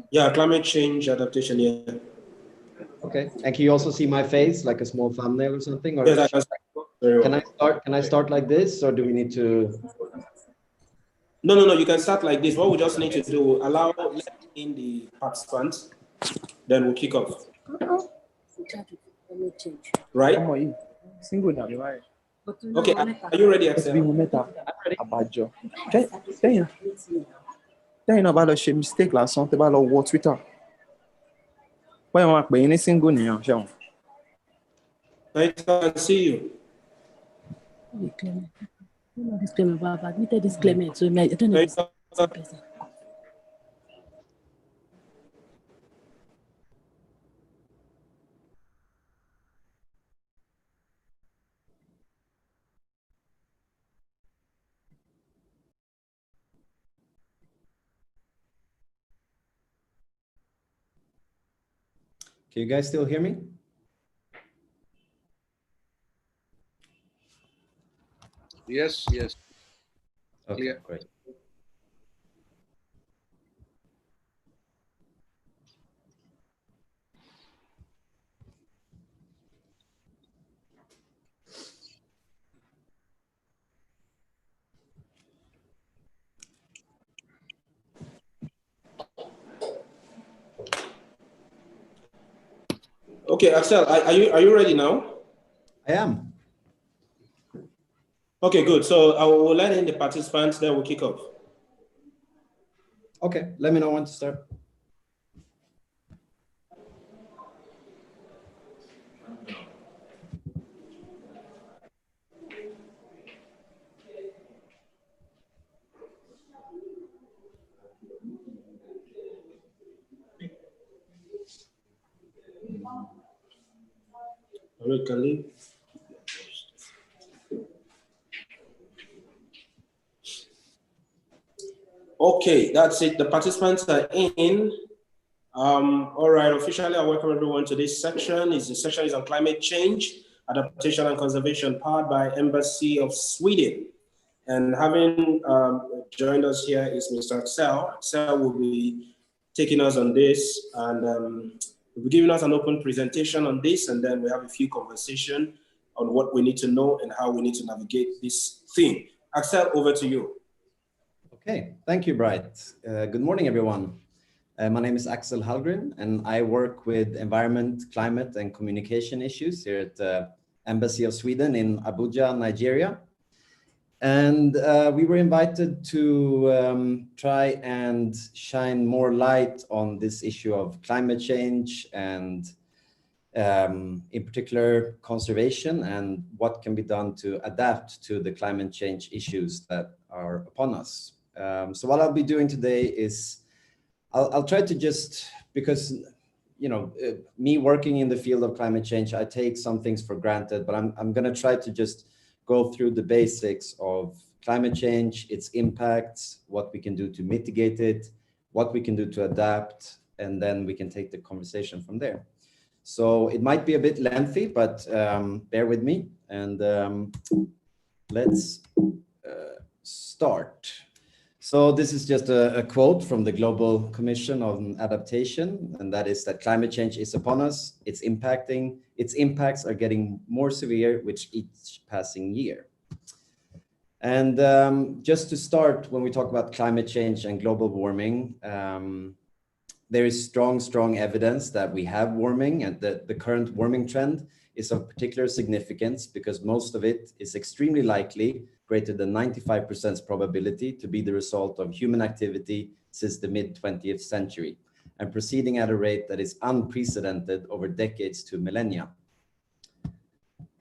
Yeah, climate change adaptation, yeah. Okay. And can you also see my face, like a small thumbnail or something? Or Yes, I can see very well. Can I start like this, or do we need to? No, you can start like this. What we just need to do, let in the participants, then we'll kick off. Right? Okay, are you ready, Axel? I'm ready. Tẹ́yìn náà bá lọ ṣe mistake lásán tẹ́ bá lọ wọ Twitter wọ́n máa pè é ní single nìyẹn ṣẹ́wọ̀n. I can see you. Disclaimer, but I've admitted this Clement, so I don't know if it's the same person. Can you guys still hear me? Yes. Okay, Clear. great. Okay, Axel, are you ready now? I am. Okay, good. So I will let in the participants, then we'll kick off. Okay, let me know when to start. Okay, that's it. The participants are in. All right, officially, I welcome everyone to this section. The section is on climate change, adaptation and conservation, powered by Embassy of Sweden. And having joined us here is Mr. Axel. Axel will be taking us on this, and will be giving us an open presentation on this, and then we have a few conversation on what we need to know and how we need to navigate this theme. Axel, over to you. Okay, thank you, Bright. Good morning, everyone. My name is Axel Hallgren, and I work with environment, climate, and communication issues here at the Embassy of Sweden in Abuja, Nigeria. And we were invited to try and shine more light on this issue of climate change and in particular conservation and what can be done to adapt to the climate change issues that are upon us. So what I'll be doing today is I'll try to just, because me working in the field of climate change, I take some things for granted, but I'm going to try to just go through the basics of climate change, its impacts, what we can do to mitigate it, what we can do to adapt, and then we can take the conversation from there. So it might be a bit lengthy, but bear with me, and let's start. So this is just a quote from the Global Commission on Adaptation, and that is that climate change is upon us. Its impacts are getting more severe with each passing year. And just to start, when we talk about climate change and global warming, there is strong evidence that we have warming, and that the current warming trend is of particular significance because most of it is extremely likely, greater than 95% probability, to be the result of human activity since the mid-20th century, and proceeding at a rate that is unprecedented over decades to millennia.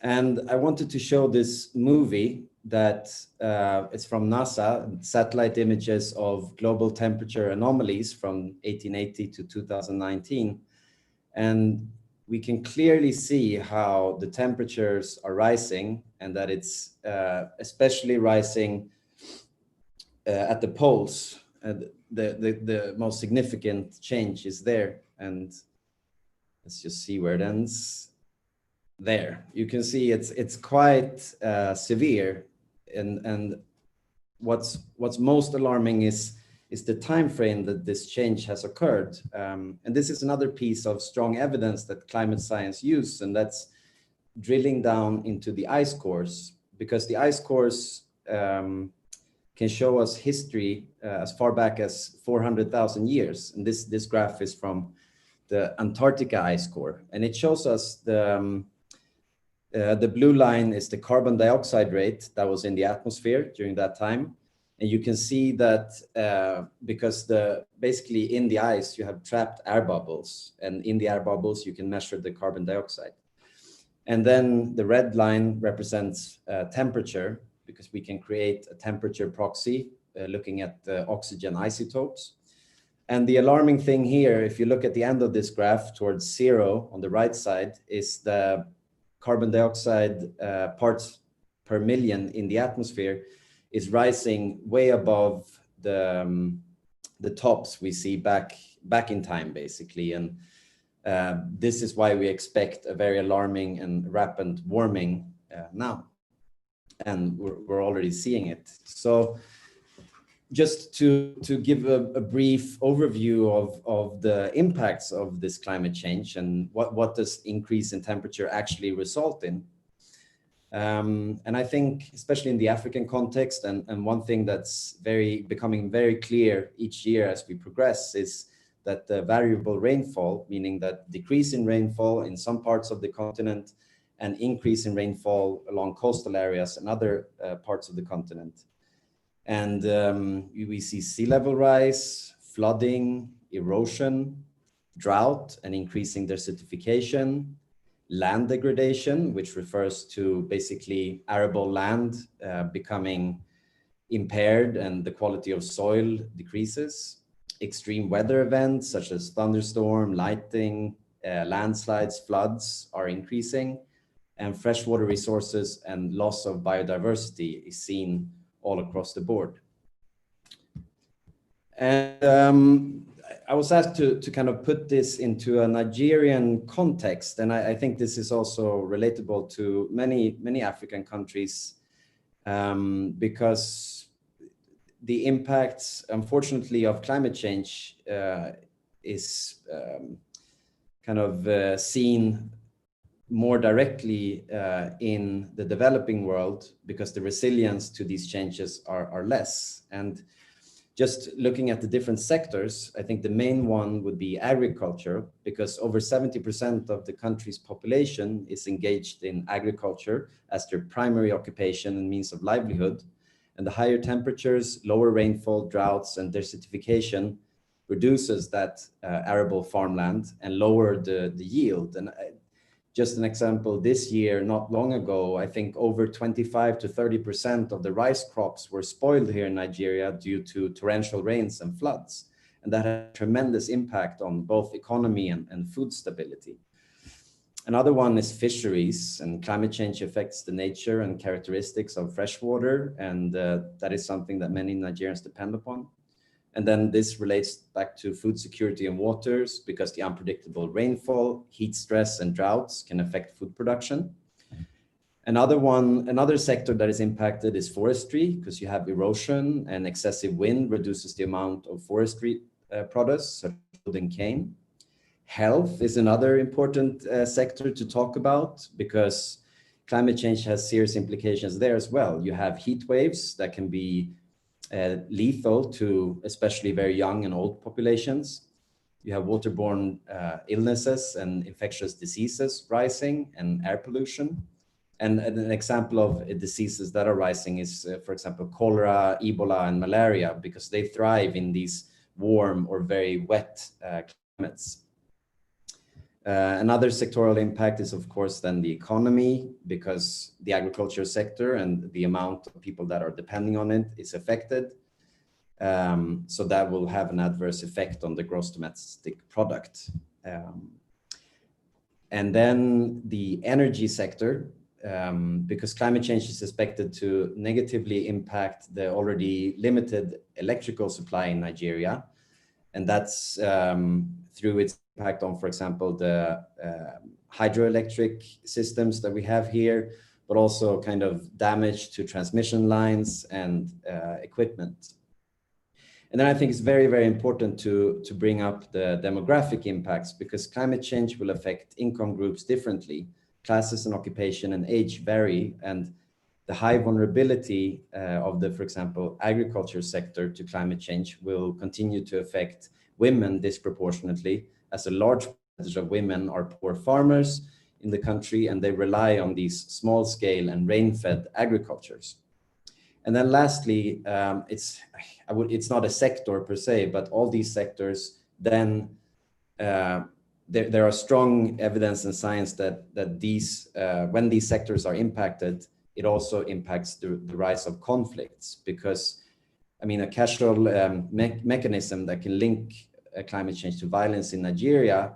And I wanted to show this movie that it's from NASA, satellite images of global temperature anomalies from 1880 to 2019. And we can clearly see how the temperatures are rising, and that it's especially rising at the poles. The most significant change is there. And let's just see where it ends. There, you can see it's quite severe, and what's most alarming is the time frame that this change has occurred. And this is another piece of strong evidence that climate science uses, and that's drilling down into the ice cores, because the ice cores can show us history as far back as 400,000 years. And this graph is from the Antarctica ice core, and it shows us the blue line is the carbon dioxide rate that was in the atmosphere during that time. And you can see that because basically in the ice, you have trapped air bubbles, and in the air bubbles, you can measure the carbon dioxide. And then the red line represents temperature, because we can create a temperature proxy looking at the oxygen isotopes. And the alarming thing here, if you look at the end of this graph towards 0 on the right side, is the carbon dioxide parts per million in the atmosphere is rising way above the tops we see back in time, basically. And this is why we expect a very alarming and rapid warming now. And we're already seeing it. So just to give a brief overview of the impacts of this climate change and what does increase in temperature actually result in. And I think, especially in the African context, and one thing that's becoming very clear each year as we progress, is that the variable rainfall, meaning that decrease in rainfall in some parts of the continent and increase in rainfall along coastal areas and other parts of the continent. And we see sea level rise, flooding, erosion, drought and increasing desertification, land degradation, which refers to basically arable land becoming impaired and the quality of soil decreases, extreme weather events such as thunderstorm, lightning, landslides, floods are increasing, and freshwater resources and loss of biodiversity is seen all across the board. And I was asked to kind of put this into a Nigerian context, and I think this is also relatable to many African countries, because the impacts, unfortunately, of climate change is kind of seen more directly in the developing world, because the resilience to these changes are less. And just looking at the different sectors, I think the main one would be agriculture, because over 70% of the country's population is engaged in agriculture as their primary occupation and means of livelihood. And the higher temperatures, lower rainfall, droughts, and desertification reduces that arable farmland and lower the yield. And Just an example, this year, not long ago, I think over 25 to 30% of the rice crops were spoiled here in Nigeria due to torrential rains and floods. And that had a tremendous impact on both economy and food stability. Another one is fisheries, and climate change affects the nature and characteristics of freshwater, and that is something that many Nigerians depend upon. And then this relates back to food security and waters, because the unpredictable rainfall, heat stress, and droughts can affect food production. Another sector that is impacted is forestry, because you have erosion and excessive wind reduces the amount of forestry products, such as wood and cane. Health is another important sector to talk about, because climate change has serious implications there as well. You have heat waves that can be lethal to especially very young and old populations. You have waterborne illnesses and infectious diseases rising, and air pollution. And an example of diseases that are rising is, for example, cholera, Ebola, and malaria, because they thrive in these warm or very wet climates. Another sectoral impact is, of course, then the economy, because the agriculture sector and the amount of people that are depending on it is affected. So that will have an adverse effect on the gross domestic product. And then the energy sector, because climate change is expected to negatively impact the already limited electrical supply in Nigeria. And that's through its impact on, for example, the hydroelectric systems that we have here, but also kind of damage to transmission lines and equipment. And then I think it's very, very important to bring up the demographic impacts, because climate change will affect income groups differently. Classes and occupation and age vary, and the high vulnerability of the, for example, agriculture sector to climate change will continue to affect women disproportionately, as a large percentage of women are poor farmers in the country, and they rely on these small scale and rain-fed agricultures. And then lastly, it's not a sector per se, but all these sectors, then there are strong evidence and science that these, when these sectors are impacted, it also impacts the rise of conflicts, because I mean, a casual mechanism that can link climate change to violence in Nigeria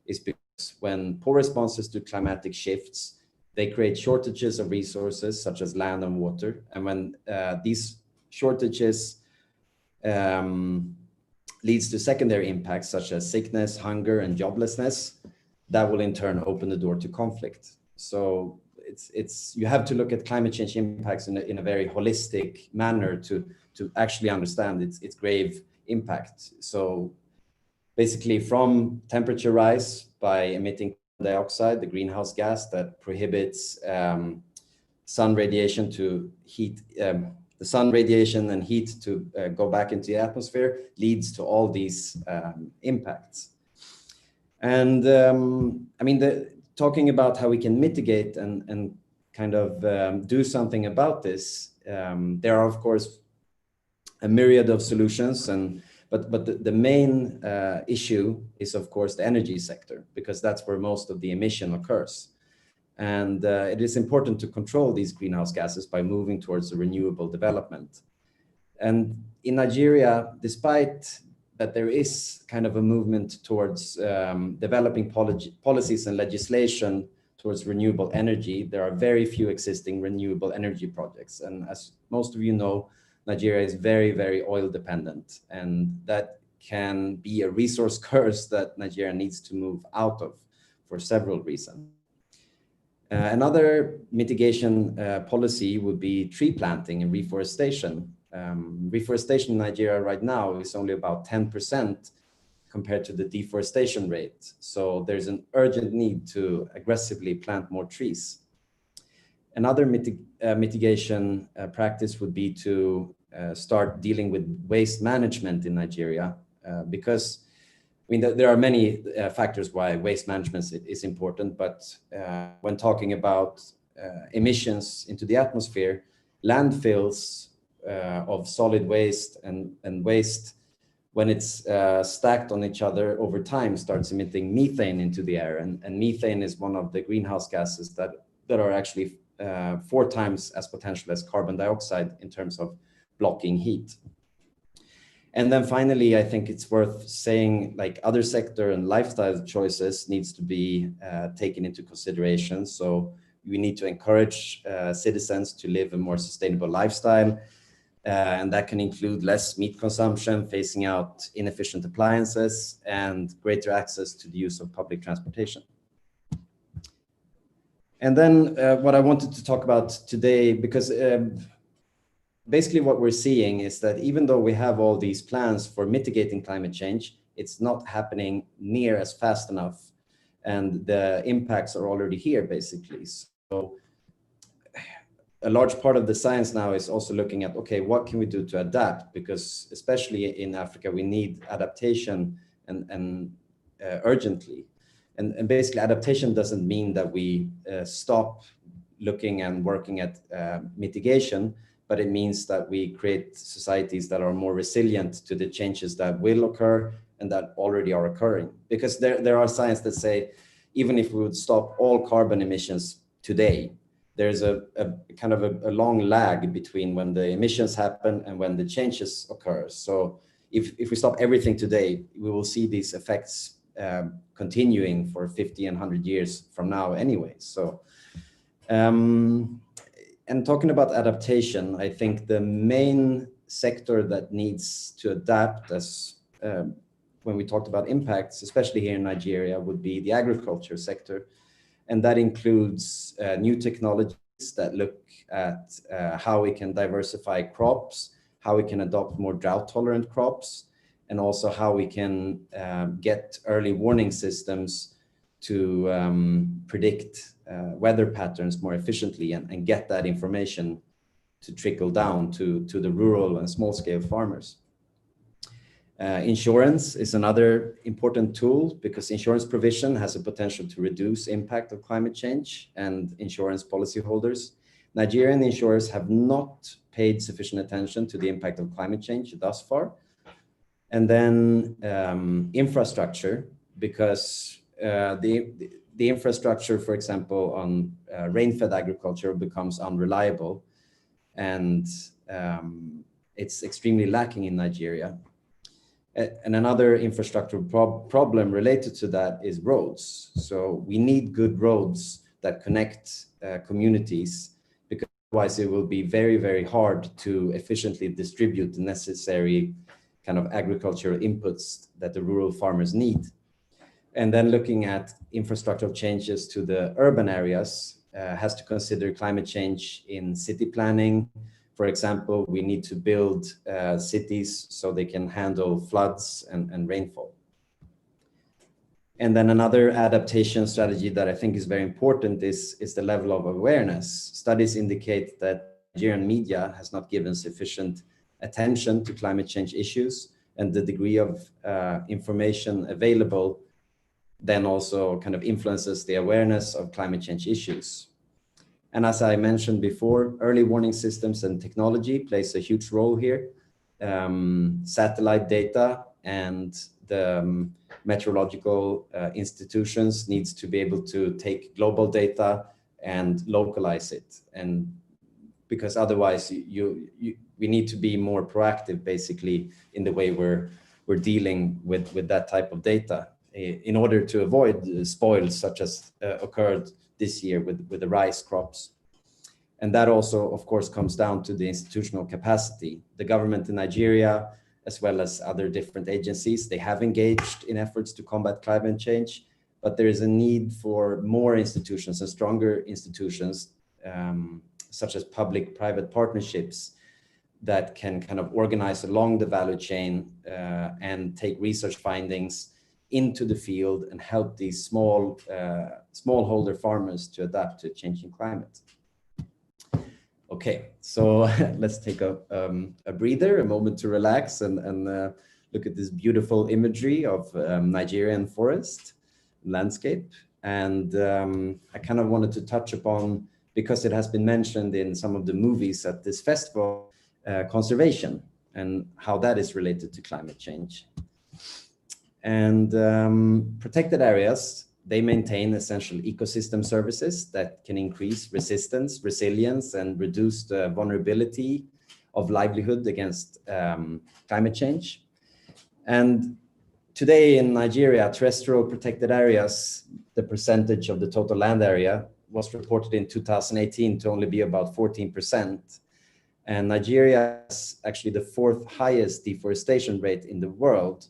is because when poor responses to climatic shifts, they create shortages of resources such as land and water. And when these shortages leads to secondary impacts such as sickness, hunger, and joblessness, that will in turn open the door to conflict. So you have to look at climate change impacts in a very holistic manner to actually understand its grave impact. So basically, from temperature rise by emitting carbon dioxide, the greenhouse gas that prohibits sun radiation to heat, the sun radiation and heat to go back into the atmosphere, leads to all these impacts. And I mean, talking about how we can mitigate and kind of do something about this, there are, of course, a myriad of solutions, but the main issue is, of course, the energy sector, because that's where most of the emission occurs. And it is important to control these greenhouse gases by moving towards a renewable development. And in Nigeria, despite that there is kind of a movement towards developing policies and legislation towards renewable energy, there are very few existing renewable energy projects. And as most of you know, Nigeria is very, very oil dependent, and that can be a resource curse that Nigeria needs to move out of for several reasons. Another mitigation policy would be tree planting and reforestation. Reforestation in Nigeria right now is only about 10% compared to the deforestation rate. So there's an urgent need to aggressively plant more trees. Another mitigation practice would be to start dealing with waste management in Nigeria, because I mean, there are many factors why waste management is important, but when talking about emissions into the atmosphere, landfills of solid waste and waste when it's stacked on each other over time, starts emitting methane into the air. And methane is one of the greenhouse gases that are actually 4 times as potential as carbon dioxide in terms of blocking heat. And then finally, I think it's worth saying, like, other sector and lifestyle choices needs to be taken into consideration. So we need to encourage citizens to live a more sustainable lifestyle. And that can include less meat consumption, phasing out inefficient appliances, and greater access to the use of public transportation. And then what I wanted to talk about today, because basically what we're seeing is that even though we have all these plans for mitigating climate change, it's not happening near as fast enough. And the impacts are already here, basically. So a large part of the science now is also looking at, okay, what can we do to adapt? Because especially in Africa, we need adaptation and urgently. And basically adaptation doesn't mean that we stop looking and working at mitigation, but it means that we create societies that are more resilient to the changes that will occur and that already are occurring. Because there are science that say, even if we would stop all carbon emissions today, there's a kind of a long lag between when the emissions happen and when the changes occur. So if we stop everything today, we will see these effects continuing for 50 and 100 years from now anyway. So, and talking about adaptation, I think the main sector that needs to adapt, as when we talked about impacts, especially here in Nigeria, would be the agriculture sector. And that includes new technologies that look at how we can diversify crops, how we can adopt more drought-tolerant crops, and also how we can get early warning systems to predict weather patterns more efficiently and get that information to trickle down to the rural and small-scale farmers. Insurance is another important tool because insurance provision has a potential to reduce impact of climate change, and insurance policyholders. Nigerian insurers have not paid sufficient attention to the impact of climate change thus far. And then infrastructure, because the infrastructure, for example, on rain-fed agriculture becomes unreliable, and it's extremely lacking in Nigeria. And another infrastructure problem related to that is roads. So we need good roads that connect communities, because otherwise it will be very, very hard to efficiently distribute the necessary kind of agricultural inputs that the rural farmers need. And then looking at infrastructural changes to the urban areas has to consider climate change in city planning. For example, we need to build cities so they can handle floods and rainfall. And then another adaptation strategy that I think is very important is the level of awareness. Studies indicate that Nigerian media has not given sufficient attention to climate change issues, and the degree of information available then also kind of influences the awareness of climate change issues. And as I mentioned before, early warning systems and technology plays a huge role here. Satellite data and the meteorological institutions needs to be able to take global data and localize it. And because otherwise we need to be more proactive, basically, in the way we're dealing with that type of data in order to avoid spoils such as occurred this year with the rice crops. And that also, of course, comes down to the institutional capacity. The government in Nigeria, as well as other different agencies, they have engaged in efforts to combat climate change, but there is a need for more institutions and stronger institutions, such as public-private partnerships that can kind of organize along the value chain and take research findings into the field and help these smallholder farmers to adapt to a changing climate. Okay, so let's take a breather, a moment to relax and look at this beautiful imagery of Nigerian forest landscape. And I kind of wanted to touch upon, because it has been mentioned in some of the movies at this festival, conservation. and how that is related to climate change. And protected areas, they maintain essential ecosystem services that can increase resistance, resilience, and reduce the vulnerability of livelihood against climate change. And today in Nigeria, terrestrial protected areas, the percentage of the total land area was reported in 2018 to only be about 14%. And Nigeria is actually the 4th highest deforestation rate in the world,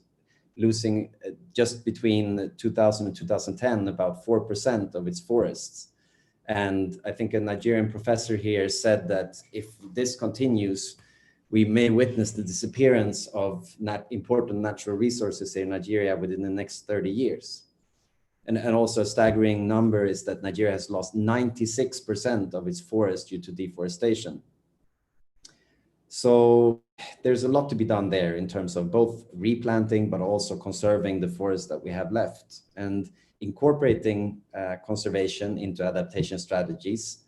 losing just between 2000 and 2010 about 4% of its forests. And I think a Nigerian professor here said that if this continues, we may witness the disappearance of important natural resources in Nigeria within the next 30 years. And also a staggering number is that Nigeria has lost 96% of its forest due to deforestation. So there's a lot to be done there in terms of both replanting, but also conserving the forest that we have left, and incorporating conservation into adaptation strategies.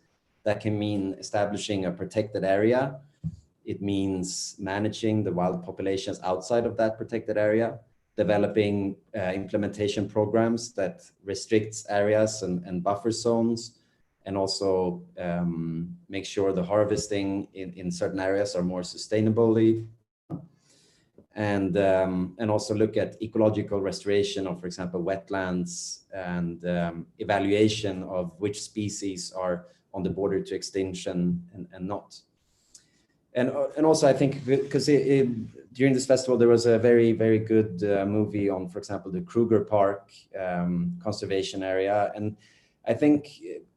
That can mean establishing a protected area. It means managing the wild populations outside of that protected area, developing implementation programs that restricts areas and buffer zones, and also make sure the harvesting in certain areas are more sustainably, and also look at ecological restoration of, for example, wetlands, and evaluation of which species are on the border to extinction and not. And also I think, because during this festival, there was a very, very good movie on, for example, the Kruger Park conservation area. And I think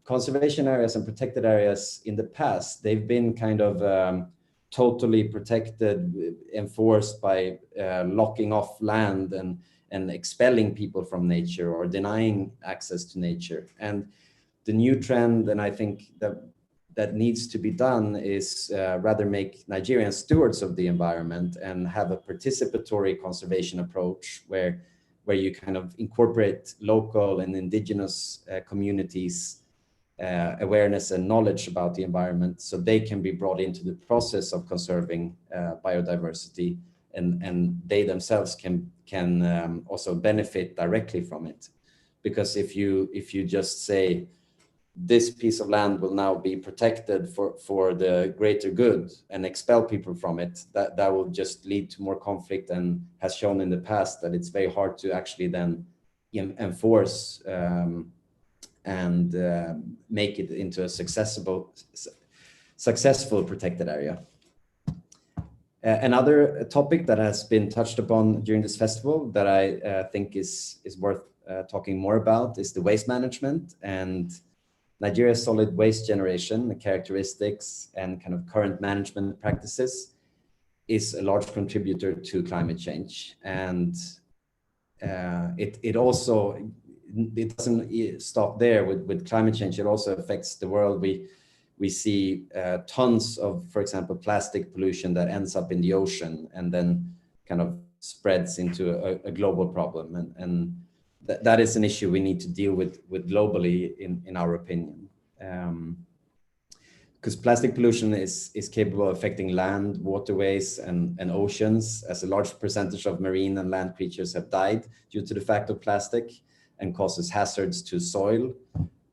conservation areas and protected areas in the past, they've been kind of totally protected, enforced by locking off land and expelling people from nature or denying access to nature. And the new trend, and I think that needs to be done, is rather make Nigerians stewards of the environment and have a participatory conservation approach where you kind of incorporate local and indigenous communities awareness and knowledge about the environment, so they can be brought into the process of conserving biodiversity, and they themselves can also benefit directly from it. Because if you just say, this piece of land will now be protected for the greater good, and expel people from it, that will just lead to more conflict, and has shown in the past that it's very hard to actually then enforce and make it into a successful protected area. Another topic that has been touched upon during this festival that I think is worth talking more about is the waste management, and Nigeria's solid waste generation, the characteristics and kind of current management practices is a large contributor to climate change. And it doesn't stop there with climate change. It also affects the world. We see tons of, for example, plastic pollution that ends up in the ocean and then kind of spreads into a global problem. And that is an issue we need to deal with globally, in our opinion. Because plastic pollution is capable of affecting land, waterways, and oceans, as a large percentage of marine and land creatures have died due to the fact of plastic, and causes hazards to soil.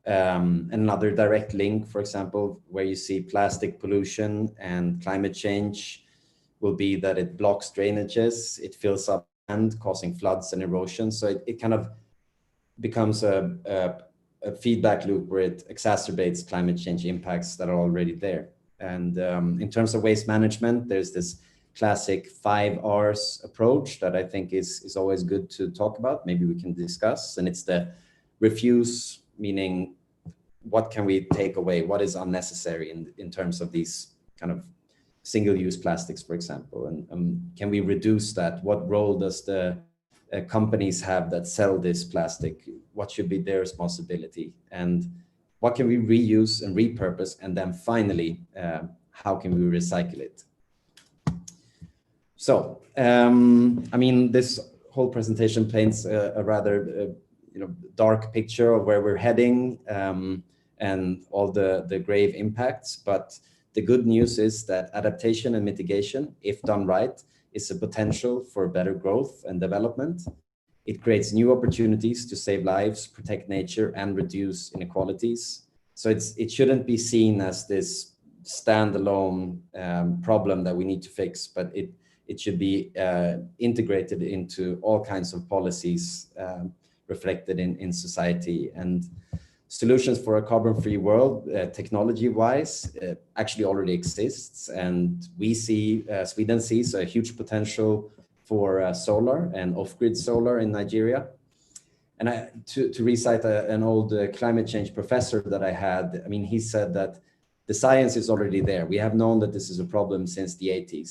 Another direct link, for example, where you see plastic pollution and climate change will be that it blocks drainages, it fills up land, causing floods and erosion. So it kind of becomes a feedback loop where it exacerbates climate change impacts that are already there. And in terms of waste management, there's this classic 5 R's approach that I think is always good to talk about. Maybe we can discuss. And it's the refuse, meaning what can we take away? What is unnecessary in terms of these kind of single-use plastics, for example? And can we reduce that? What role does the companies have that sell this plastic? What should be their responsibility? And what can we reuse and repurpose? And then finally, how can we recycle it? So, I mean, this whole presentation paints a rather dark picture of where we're heading and all the grave impacts. But The good news is that adaptation and mitigation, if done right, is a potential for better growth and development. It creates new opportunities to save lives, protect nature, and reduce inequalities. So it shouldn't be seen as this standalone problem that we need to fix, but it should be integrated into all kinds of policies reflected in society. And solutions for a carbon-free world, technology-wise, actually already exists. And we see, Sweden sees a huge potential for solar and off-grid solar in Nigeria. And to recite an old climate change professor that I had, I mean, he said that the science is already there. We have known that this is a problem since the 80s.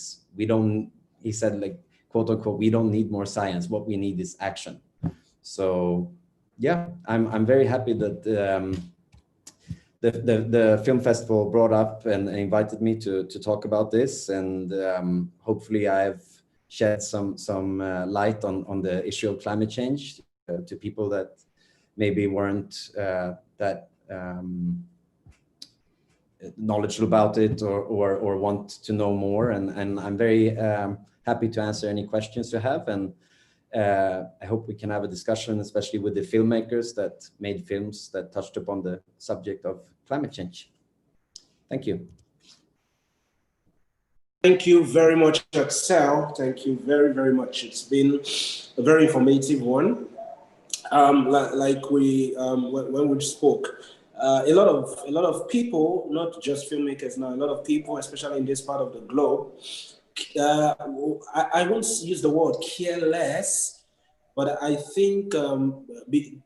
He said, like, quote unquote, we don't need more science. What we need is action. So yeah, I'm very happy that the film festival brought up and invited me to talk about this. And hopefully I've shed some light on the issue of climate change to people that maybe weren't that knowledgeable about it or want to know more. And I'm very happy to answer any questions you have. And I hope we can have a discussion, especially with the filmmakers that made films that touched upon the subject of climate change. Thank you. Thank you very much, Axel. Thank you very, very much. It's been a very informative one. Like when we spoke, a lot of people, not just filmmakers now, a lot of people, especially in this part of the globe, I won't use the word careless, but I think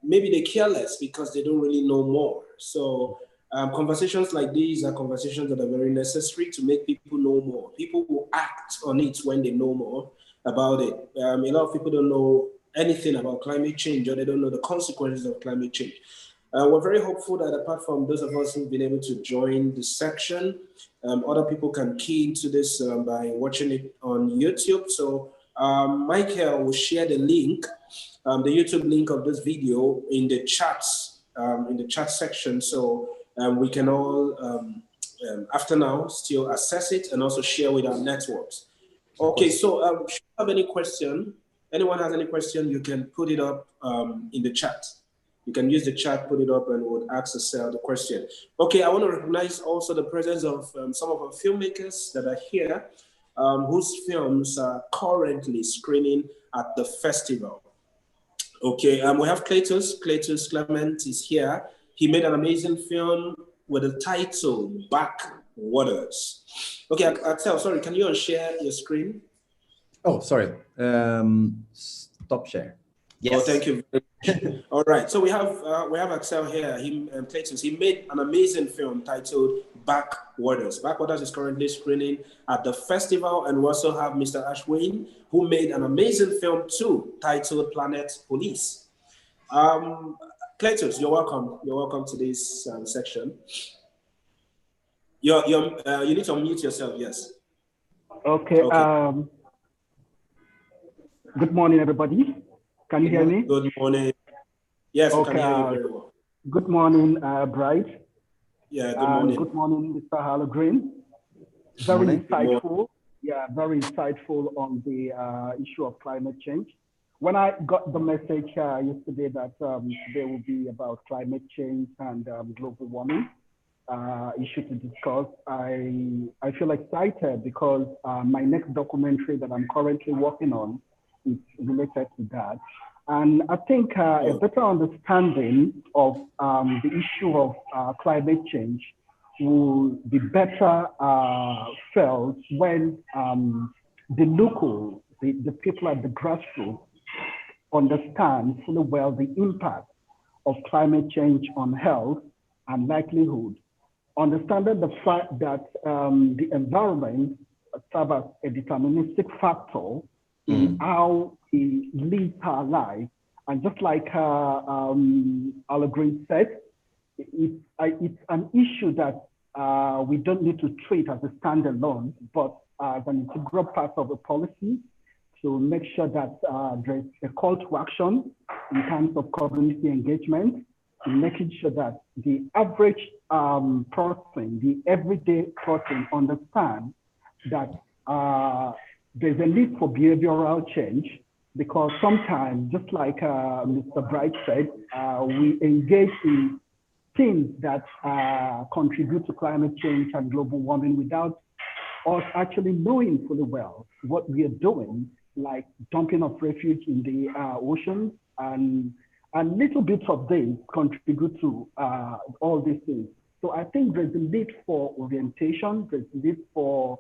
maybe they care less because they don't really know more. So conversations like these are conversations that are very necessary to make people know more. People will act on it when they know more about it. A lot of people don't know anything about climate change, or they don't know the consequences of climate change. We're very hopeful that apart from those of us who've been able to join the section, other people can key into this by watching it on YouTube. So Michael will share the link, the YouTube link of this video in the chats, in the chat section. So we can all, after now, still access it and also share with our networks. Okay, so if you have any question, anyone has any question, you can put it up in the chat. You can use the chat, put it up, and we'll ask the question. Okay, I want to recognize also the presence of some of our filmmakers that are here, whose films are currently screening at the festival. Okay, we have Cletus Clement is here. He made an amazing film with the title Back Waters. Okay, Axel, sorry, can you unshare your screen? Oh, sorry. Stop share. Yes. Oh, thank you. All right, so we have Axel here. Cletus, he made an amazing film titled Back Waters. Back Waters is currently screening at the festival, and we also have Mr. Ashwin, who made an amazing film too, titled Planet Police. Cletus, you're welcome. You're welcome to this section. You need to unmute yourself. Yes. Okay. Good morning, everybody. Can you hear me? Good morning. Yes, okay, we can hear you very well. Good morning, Bright. Yeah, good morning. Good morning, Mr. Halloween. Very insightful. Yeah, very insightful on the issue of climate change. When I got the message yesterday that today will be about climate change and global warming issue to discuss, I feel excited because my next documentary that I'm currently working on is related to that. And I think a better understanding of the issue of climate change will be better felt when the local, the people at the grassroots understand fully well the impact of climate change on health and livelihood. Understanding the fact that the environment serves as a deterministic factor in how we live our life. And just like Green said, it's an issue that we don't need to treat as a standalone, but as an integral part of a policy to make sure that there's a call to action in terms of community engagement making sure that the average person, the everyday person understands that there's a need for behavioral change, because sometimes, just like Mr. Bright said, we engage in things that contribute to climate change and global warming without us actually knowing fully well what we are doing, like dumping of refuge in the oceans, and little bits of this contribute to all these things. So I think there's a need for orientation, there's a need for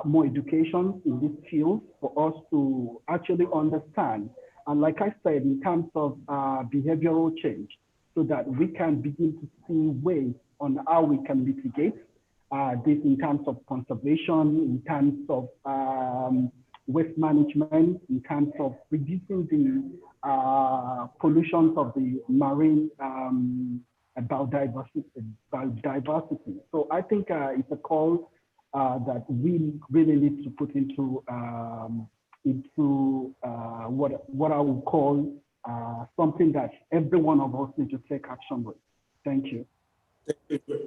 more education in this field for us to actually understand. And like I said, in terms of behavioral change, so that we can begin to see ways on how we can mitigate this in terms of conservation, in terms of waste management, in terms of reducing the pollutions of the marine biodiversity. So I think it's a call that we really need to put into what I would call something that every one of us need to take action with. Thank you.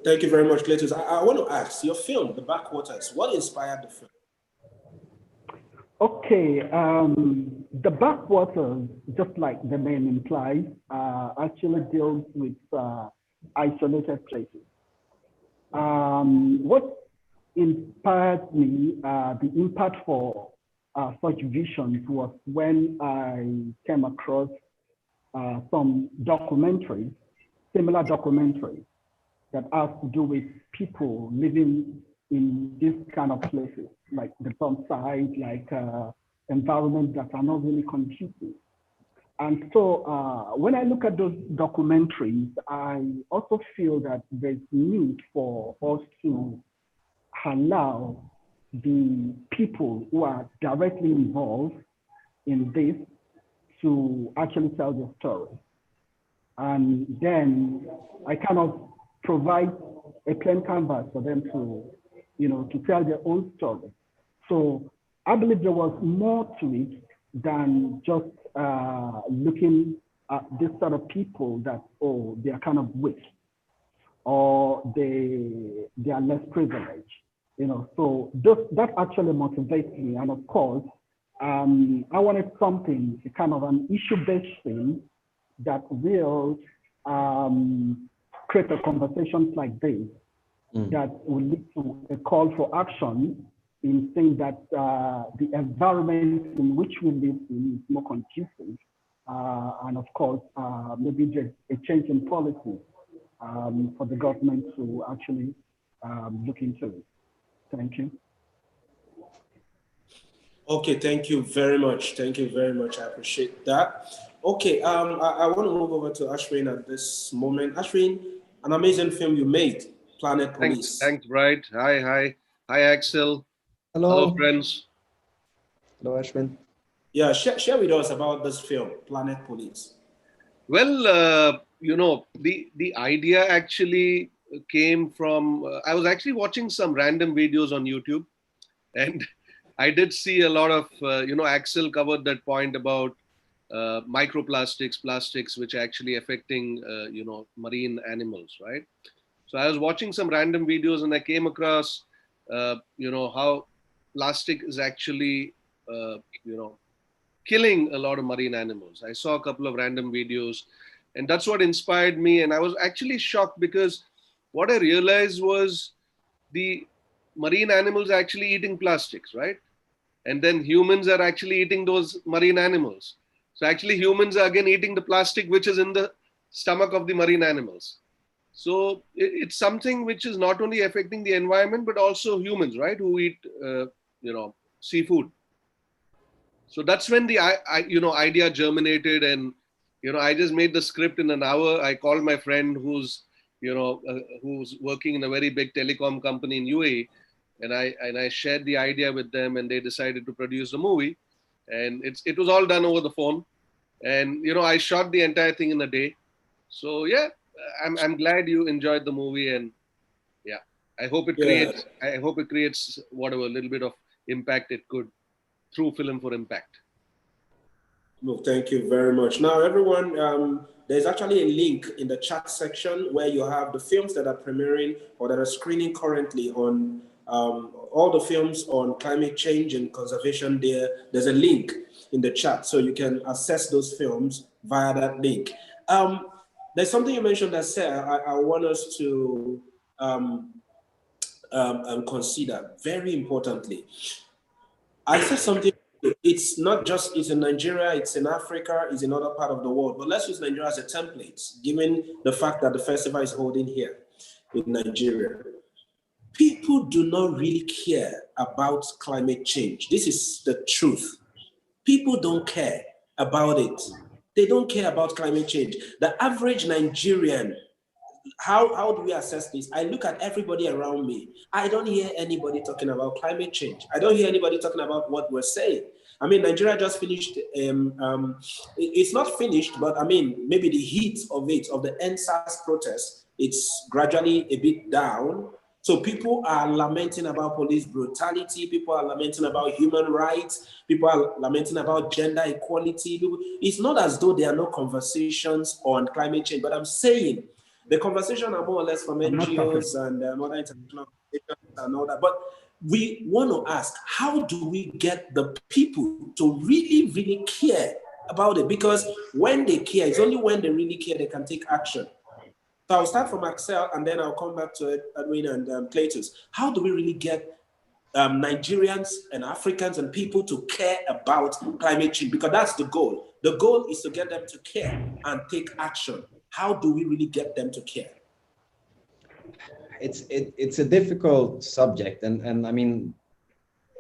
Thank you very much, Cletus. I want to ask, your film, The Backwaters, what inspired the film? Okay, The Backwaters, just like the name implies, actually deals with isolated places. What inspired me, the impact for such visions, was when I came across some documentaries, similar documentaries, that has to do with people living in these kind of places, like the dump site, like environments that are not really conducive. And so when I look at those documentaries, I also feel that there's need for us to allow the people who are directly involved in this to actually tell their story. And then I kind of provide a plain canvas for them to, to tell their own story. So I believe there was more to it than just looking at this sort of people that, oh, they are kind of weak, or they are less privileged. So that actually motivates me. And of course, I wanted something, kind of an issue-based thing that will create a conversations like this that will lead to a call for action in saying that the environment in which we live in is more conducive. And of course, maybe there's a change in policy for the government to actually look into it. Thank you. Okay, thank you very much. Thank you very much. I appreciate that. Okay, I want to move over to Ashwin at this moment. Ashwin, an amazing film you made, Planet Police. Thanks, Bright. Hi, Axel. Hello. Hello, friends. Hello, Ashwin. Yeah, share with us about this film, Planet Police. Well, the idea actually came from, I was actually watching some random videos on YouTube, and I did see a lot of, Axel covered that point about microplastics, plastics, which are actually affecting, marine animals, right? So I was watching some random videos and I came across, how plastic is actually, killing a lot of marine animals. I saw a couple of random videos and that's what inspired me. And I was actually shocked because what I realized was the marine animals are actually eating plastics, right? And then humans are actually eating those marine animals. So actually humans are again eating the plastic which is in the stomach of the marine animals. So it's something which is not only affecting the environment, but also humans, right? Who eat, seafood. So that's when the idea germinated, and I just made the script in an hour. I called my friend who's who's working in a very big telecom company in UAE, and I shared the idea with them, and they decided to produce the movie, and it was all done over the phone, and I shot the entire thing in a day. So yeah, I'm glad you enjoyed the movie, and yeah, I hope it creates whatever little bit of impact it could through Film for Impact. Well, thank you very much. Now, everyone, there's actually a link in the chat section where you have the films that are premiering or that are screening currently on all the films on climate change and conservation there. There's a link in the chat, so you can access those films via that link. There's something you mentioned that, Sarah, I want us to consider very importantly. I said something, it's not just, it's in Nigeria, it's in Africa, it's in other part of the world, but let's use Nigeria as a template, given the fact that the festival is holding here in Nigeria. People do not really care about climate change. This is the truth. People don't care about it. They don't care about climate change. The average Nigerian, how do we assess this? I look at everybody around me. I don't hear anybody talking about climate change. I don't hear anybody talking about what we're saying. I mean, Nigeria just finished, it's not finished, but I mean, maybe the heat of it, of the NSAS protest, it's gradually a bit down. So people are lamenting about police brutality. People are lamenting about human rights. People are lamenting about gender equality. It's not as though there are no conversations on climate change, but I'm saying the conversation are more or less from NGOs and other international organizations and all that. But we want to ask, how do we get the people to really, really care about it? Because when they care, it's only when they really care they can take action. So I'll start from Axel and then I'll come back to Edwin and Cletus. How do we really get Nigerians and Africans and people to care about climate change? Because that's the goal. The goal is to get them to care and take action. How do we really get them to care? It's a difficult subject, and I mean,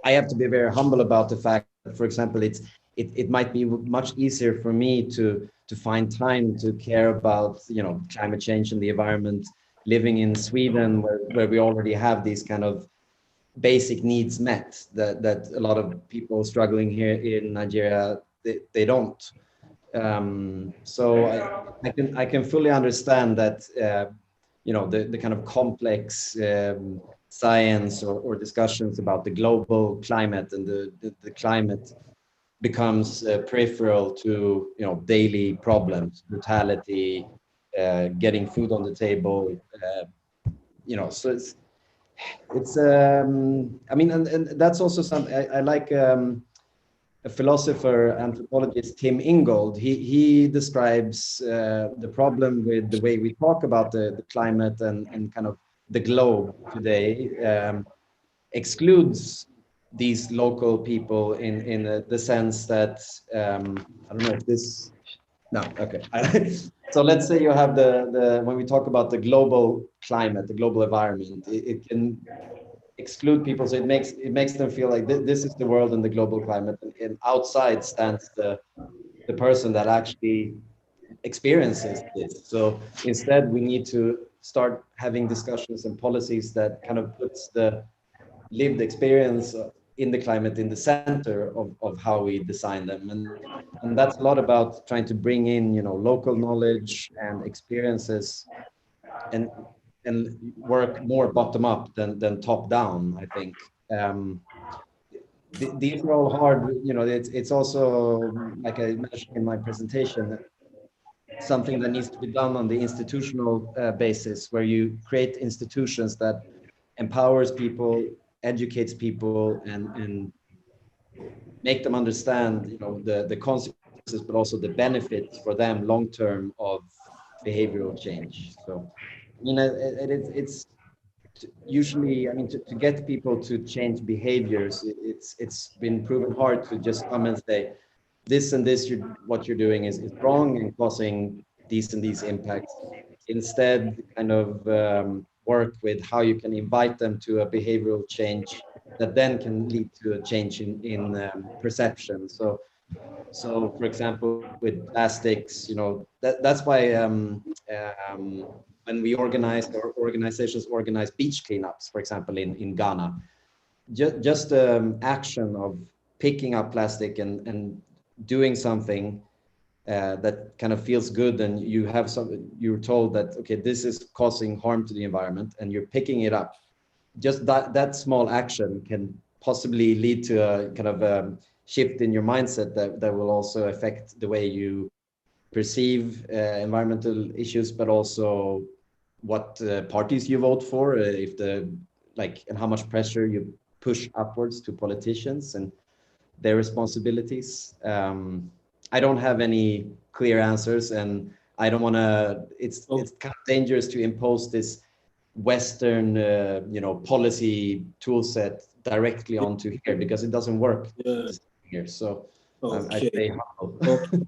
I have to be very humble about the fact that, for example, it might be much easier for me to find time to care about, you know, climate change and the environment living in Sweden, where we already have these kind of basic needs met that a lot of people struggling here in Nigeria, they don't. So I can fully understand that, you know, the kind of complex science or discussions about the global climate and the climate becomes peripheral to, you know, daily problems, brutality, getting food on the table, you know. So it's I mean, and that's also something I like. A philosopher, anthropologist, Tim Ingold, he describes the problem with the way we talk about the climate and kind of the globe today, excludes these local people in the sense that, I don't know if this, no, okay. So let's say you have when we talk about the global climate, the global environment, it can exclude people, so it makes them feel like this is the world and the global climate, and outside stands the person that actually experiences this. So instead we need to start having discussions and policies that kind of puts the lived experience in the climate in the center of how we design them, and that's a lot about trying to bring in, you know, local knowledge and experiences and work more bottom up than top down, I think. These are all hard, you know. It's also, like I mentioned in my presentation, something that needs to be done on the institutional basis, where you create institutions that empowers people, educates people, and make them understand, you know, the consequences, but also the benefits for them long term of behavioral change. So, I mean, it's usually, I mean, to get people to change behaviors, it's been proven hard to just come and say, this and this, what you're doing is wrong and causing these and these impacts. Instead, kind of work with how you can invite them to a behavioral change that then can lead to a change in perception. So for example, with plastics, you know, that's why when we organize, or organizations organize beach cleanups, for example, in Ghana, just action of picking up plastic and doing something that kind of feels good, and you're told that, okay, this is causing harm to the environment, and you're picking it up. Just that small action can possibly lead to a kind of shift in your mindset that will also affect the way you perceive environmental issues, but also what parties you vote for, if and how much pressure you push upwards to politicians and their responsibilities. I don't have any clear answers, and I don't want to. It's kind of dangerous to impose this Western, policy tool set directly onto here, because it doesn't work here. So I stay humble.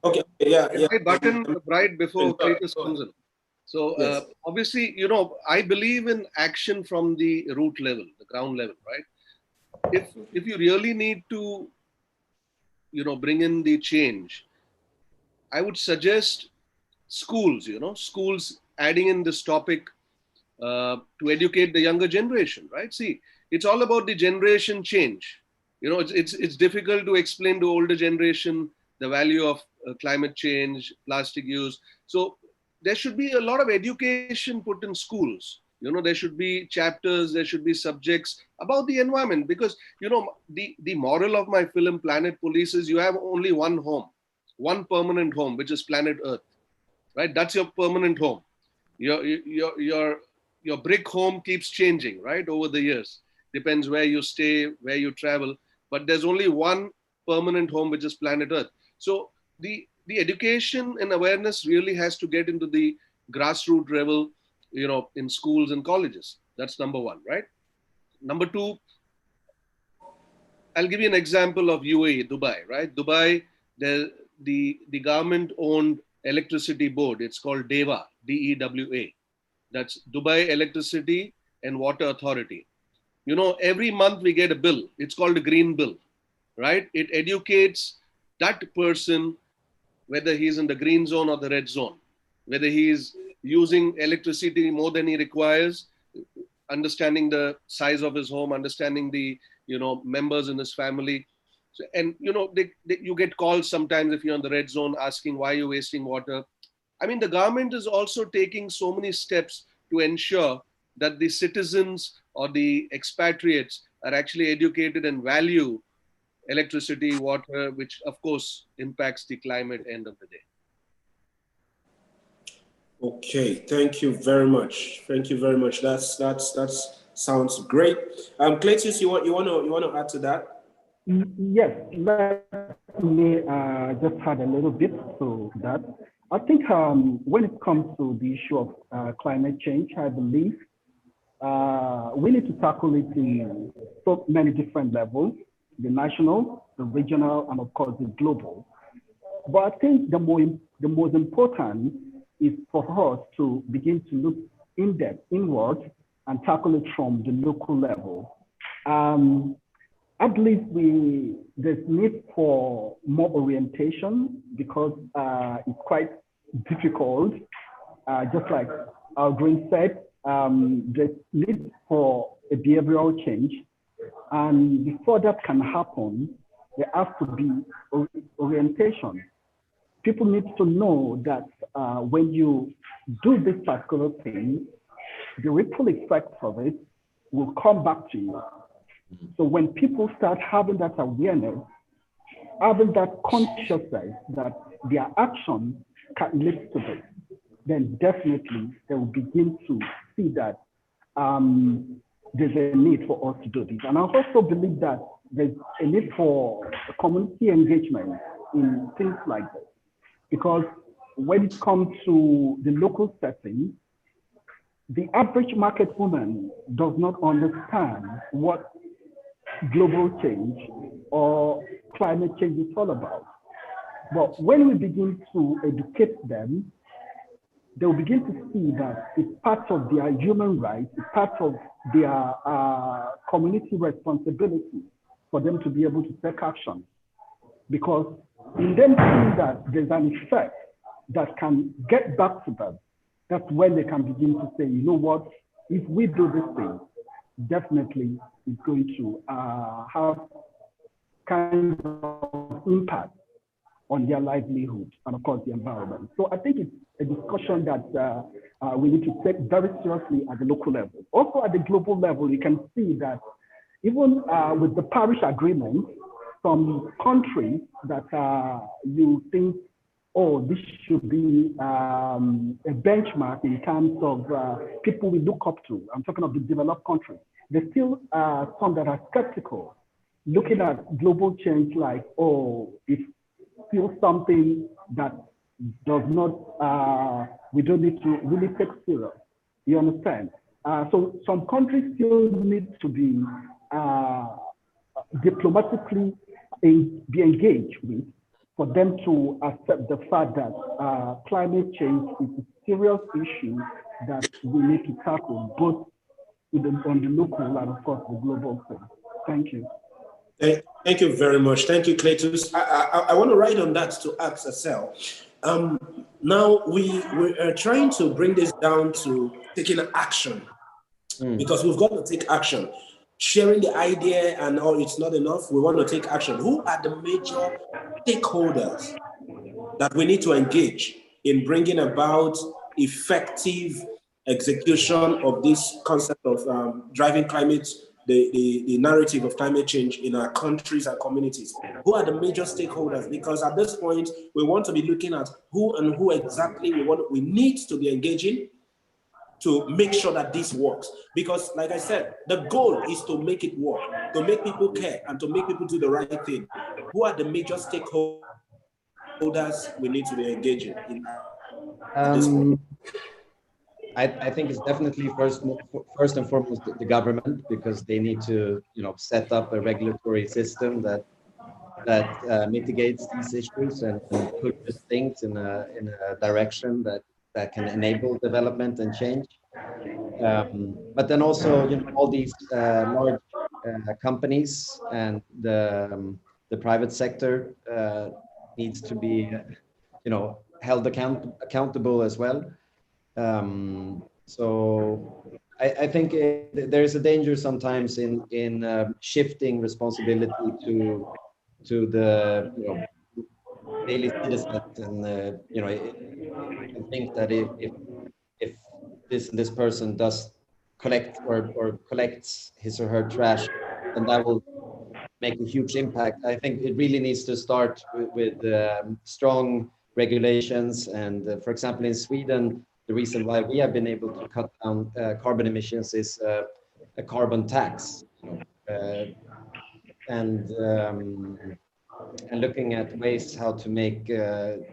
Okay. Yeah. I button right before Cletus comes in. So obviously, I believe in action from the root level, the ground level, right? If you really need to, bring in the change, I would suggest schools, schools adding in this topic to educate the younger generation, right? See, it's all about the generation change. It's difficult to explain to older generation the value of climate change, plastic use. So there should be a lot of education put in schools. There should be chapters, there should be subjects about the environment, because, the moral of my film Planet Police is you have only one home, one permanent home, which is planet Earth, right? That's your permanent home. Your brick home keeps changing, right, over the years. Depends where you stay, where you travel, but there's only one permanent home, which is planet Earth. So the education and awareness really has to get into the grassroots level, in schools and colleges. That's number one, right? Number two, I'll give you an example of UAE, Dubai, right? Dubai, the government-owned electricity board. It's called DEWA, DEWA. That's Dubai Electricity and Water Authority. Every month we get a bill. It's called a green bill, right? It educates that person whether he's in the green zone or the red zone, whether he's using electricity more than he requires, understanding the size of his home, understanding the members in his family. So, and you get calls sometimes if you're in the red zone asking why you're wasting water. I mean, the government is also taking so many steps to ensure that the citizens or the expatriates are actually educated and value electricity, water, which of course impacts the climate end of the day. Okay, thank you very much. Thank you very much. That sounds great. Cletus, you want to add to that? Yes, let me just add a little bit to that. I think when it comes to the issue of climate change, I believe we need to tackle it in so many different levels: the national, the regional, and of course the global. But I think the most important is for us to begin to look in depth, inward, and tackle it from the local level. I believe there's need for more orientation, because it's quite difficult. Just like our Green said, there's need for a behavioral change. And before that can happen, there has to be orientation. People need to know that when you do this particular thing, the ripple effects of it will come back to you. So when people start having that awareness, having that consciousness that their action can lead to this, then definitely they will begin to see that there's a need for us to do this. And I also believe that there's a need for community engagement in things like this, because when it comes to the local setting, the average market woman does not understand what global change or climate change is all about. But when we begin to educate them, they will begin to see that it's part of their human rights, it's part of their community responsibility for them to be able to take action. Because in them seeing that there's an effect that can get back to them, that's when they can begin to say, you know what, if we do this thing, definitely it's going to have kind of impact on their livelihood and of course the environment. So I think it's a discussion that we need to take very seriously at the local level. Also at the global level, you can see that even with the Paris Agreement, some countries that you think oh, this should be a benchmark in terms of people we look up to. I'm talking of the developed countries. There's still some that are skeptical, looking at global change like, oh, it's still something that does not, we don't need to really take serious. You understand? So some countries still need to be diplomatically be engaged with, for them to accept the fact that climate change is a serious issue that we need to tackle, both on the local and of course the global thing. Thank you. Thank you very much. Thank you, Cletus. I want to write on that to ask Acel. Now we are trying to bring this down to taking action, because we've got to take action. Sharing the idea and all, it's not enough. We want to take action. Who are the major stakeholders that we need to engage in bringing about effective execution of this concept of driving climate, the narrative of climate change in our countries and communities? Who are the major stakeholders? Because at this point, we want to be looking at who exactly we need to be engaging to make sure that this works. Because like I said, the goal is to make it work, to make people care and to make people do the right thing. Who are the major stakeholders we need to be engaging in at this point? I think it's definitely first and foremost the government, because they need to set up a regulatory system that mitigates these issues and pushes things in a direction that can enable development and change. But then also all these large companies and the private sector needs to be held accountable as well. So I think there is a danger sometimes in shifting responsibility to the daily citizens, and I think that if this person does collect or collects his or her trash, then that will make a huge impact. I think it really needs to start with strong regulations, and for example in Sweden, the reason why we have been able to cut down carbon emissions is a carbon tax, and looking at ways how to make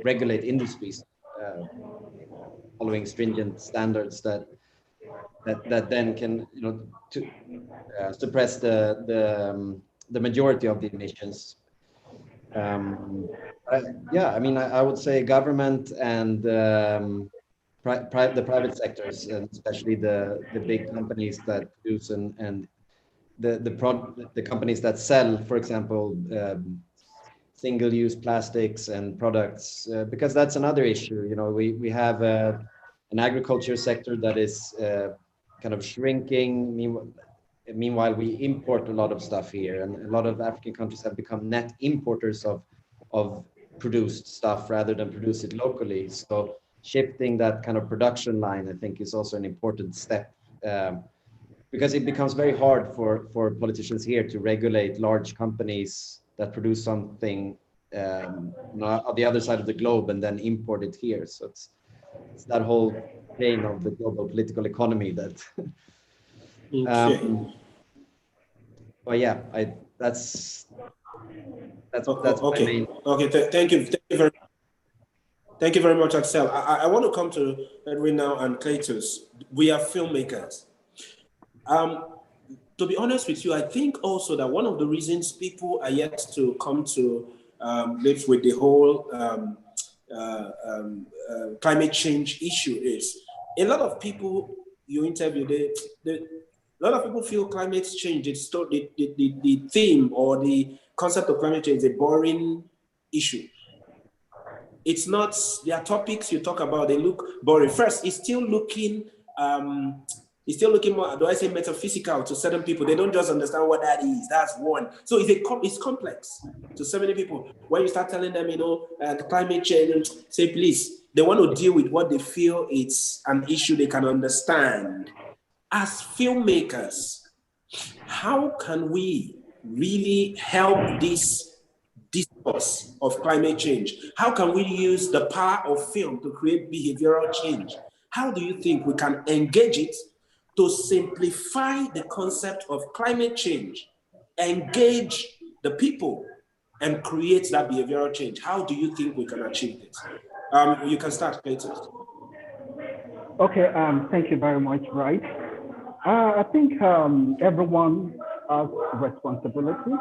regulate industries following stringent standards that then can suppress the majority of the emissions. Yeah, I mean, I would say government and the private sectors, and especially the big companies that produce and the companies that sell, for example, single-use plastics and products, because that's another issue. We have an agriculture sector that is kind of shrinking. Meanwhile, we import a lot of stuff here, and a lot of African countries have become net importers of produced stuff rather than produce it locally. So shifting that kind of production line, I think, is also an important step, because it becomes very hard for politicians here to regulate large companies that produce something on the other side of the globe and then import it here. So it's that whole chain of the global political economy that. But yeah, that's my main. Okay, thank you very much, Axel. I want to come to Edwin now and Cletus. We are filmmakers. To be honest with you, I think also that one of the reasons people are yet to come to live with the whole climate change issue is a lot of people you interview, a lot of people feel climate change, the theme or the concept of climate change is a boring issue. It's not, there are topics you talk about, they look boring. First, it's still looking more, do I say metaphysical to certain people? They don't just understand what that is. That's one. So it's complex to so many people. When you start telling them, climate change, say please, they want to deal with what they feel it's an issue they can understand. As filmmakers, how can we really help this cause of climate change? How can we use the power of film to create behavioral change? How do you think we can engage it to simplify the concept of climate change, engage the people, and create that behavioral change? How do you think we can achieve this? You can start, Cletus. Okay, thank you very much, Bright. I think everyone has responsibility.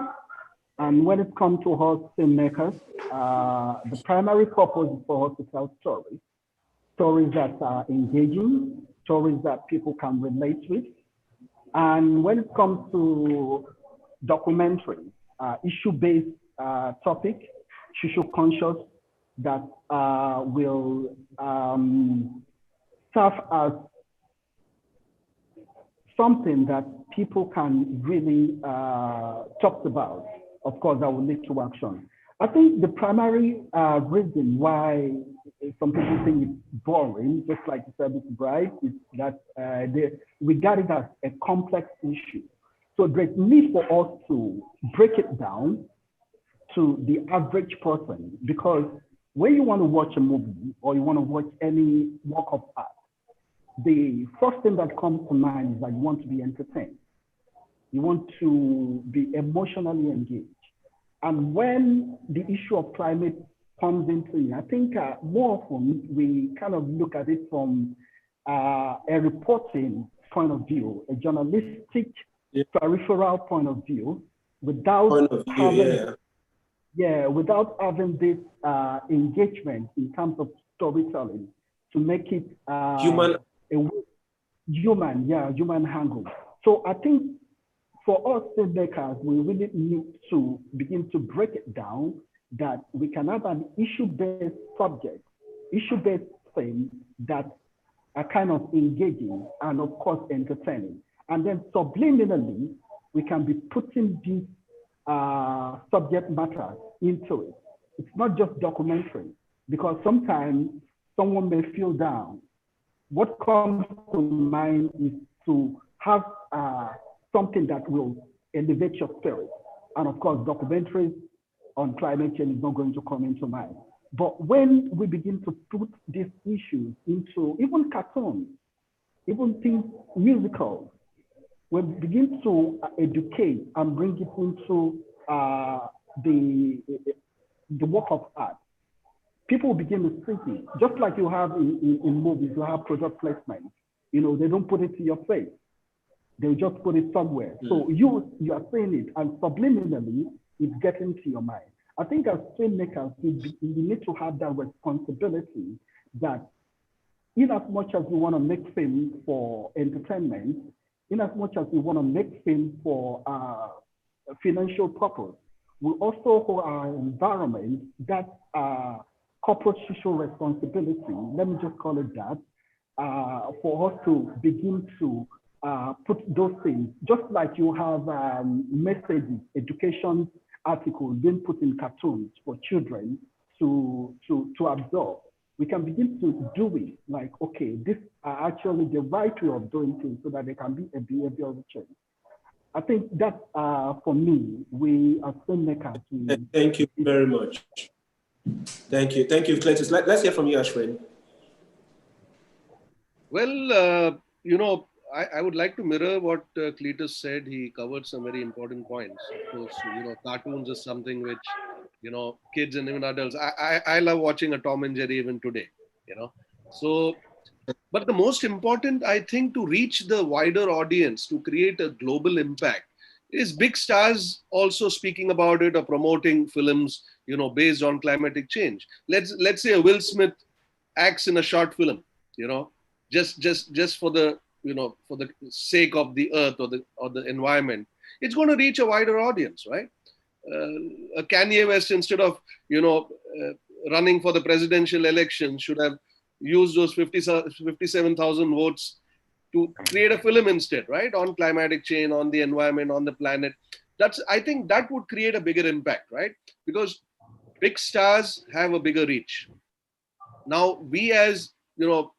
And when it comes to us filmmakers, the primary purpose is for us to tell stories. Stories that are engaging, stories that people can relate with. And when it comes to documentary, issue-based topic, social-conscious, that will serve as something that people can really talk about. Of course, that will lead to action. I think the primary reason why some people think it's boring, just like you said, Mr. Bright, is that they regard it as a complex issue. So there's need for us to break it down to the average person, because when you want to watch a movie or you want to watch any work of art, the first thing that comes to mind is that you want to be entertained. You want to be emotionally engaged. And when the issue of climate comes into it, I think more often we kind of look at it from a reporting point of view, a journalistic peripheral point of view, without without having this engagement in terms of storytelling to make it human angle. So I think for us filmmakers, we really need to begin to break it down, that we can have an issue-based subject, issue-based thing that are kind of engaging and of course entertaining. And then subliminally, we can be putting these subject matter into it. It's not just documentary, because sometimes someone may feel down. What comes to mind is to have something that will elevate your spirit. And of course, documentaries on climate change is not going to come into mind. But when we begin to put these issues into even cartoons, even things musical, we begin to educate and bring it into the work of art, people begin to see it. Just like you have in movies, you have product placement. You know, they don't put it to your face. They'll just put it somewhere. So you are saying it, and subliminally, it's getting to your mind. I think as filmmakers, we need to have that responsibility that in as much as we want to make film for entertainment, in as much as we want to make film for financial purpose, we also hold our environment, that corporate social responsibility, let me just call it that, for us to begin to put those things, just like you have messages, education articles being put in cartoons for children to absorb. We can begin to do it like, okay, this are actually the right way of doing things so that there can be a behavioral change. I think that for me, we as filmmakers. Thank you very much. Thank you, Cletus. Let's hear from you, Ashwin. Well, you know, I would like to mirror what Cletus said. He covered some very important points. Of course, you know, cartoons is something which, you know, kids and even adults, I love watching a Tom and Jerry even today, you know. So, but the most important, I think, to reach the wider audience, to create a global impact, is big stars also speaking about it or promoting films, you know, based on climatic change. Let's say a Will Smith acts in a short film, you know, just for the, you know, for the sake of the earth or the environment. It's going to reach a wider audience, right? A Kanye West, instead of, you know, running for the presidential election, should have used those 57,000 votes to create a film instead, right? On climatic change, on the environment, on the planet. I think that would create a bigger impact, right? Because big stars have a bigger reach. Now, we as, you know,